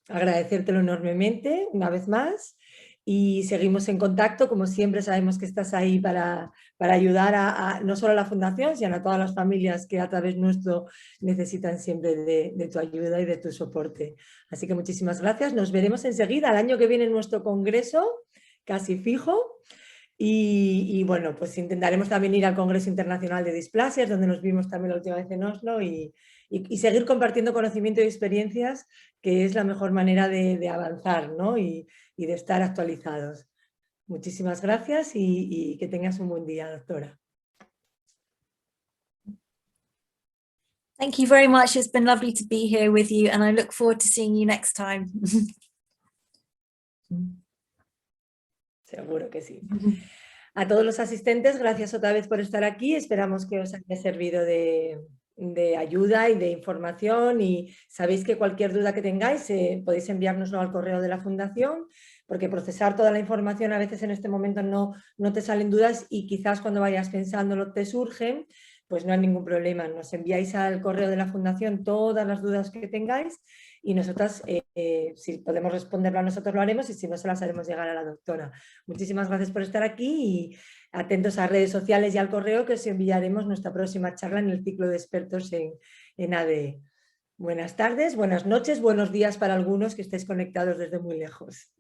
agradecértelo enormemente una vez más. Y seguimos en contacto, como siempre sabemos que estás ahí para ayudar no solo a la fundación, sino a todas las familias que a través nuestro necesitan siempre de tu ayuda y de tu soporte. Así que muchísimas gracias, nos veremos enseguida, el año que viene en nuestro congreso, casi fijo. Y bueno, pues intentaremos también ir al Congreso Internacional de Displasias, donde nos vimos también la última vez en Oslo, y seguir compartiendo conocimiento y experiencias, que es la mejor manera de avanzar, ¿no? Y de estar actualizados. Muchísimas gracias y que tengas un buen día, doctora. Thank you very much. It's been lovely to be here with you, and I look forward to seeing you next time. Seguro que sí. A todos los asistentes, gracias otra vez por estar aquí. Esperamos que os haya servido de ayuda y de información, y sabéis que cualquier duda que tengáis podéis enviárnoslo al correo de la fundación, porque procesar toda la información a veces en este momento no te salen dudas, y quizás cuando vayas pensándolo te surgen, pues no hay ningún problema. Nos enviáis al correo de la fundación todas las dudas que tengáis y nosotras, si podemos responderlo a nosotros lo haremos, y si no se las haremos llegar a la doctora. Muchísimas gracias por estar aquí y atentos a redes sociales y al correo, que os enviaremos nuestra próxima charla en el ciclo de expertos en ADEE. Buenas tardes, buenas noches, buenos días para algunos que estéis conectados desde muy lejos.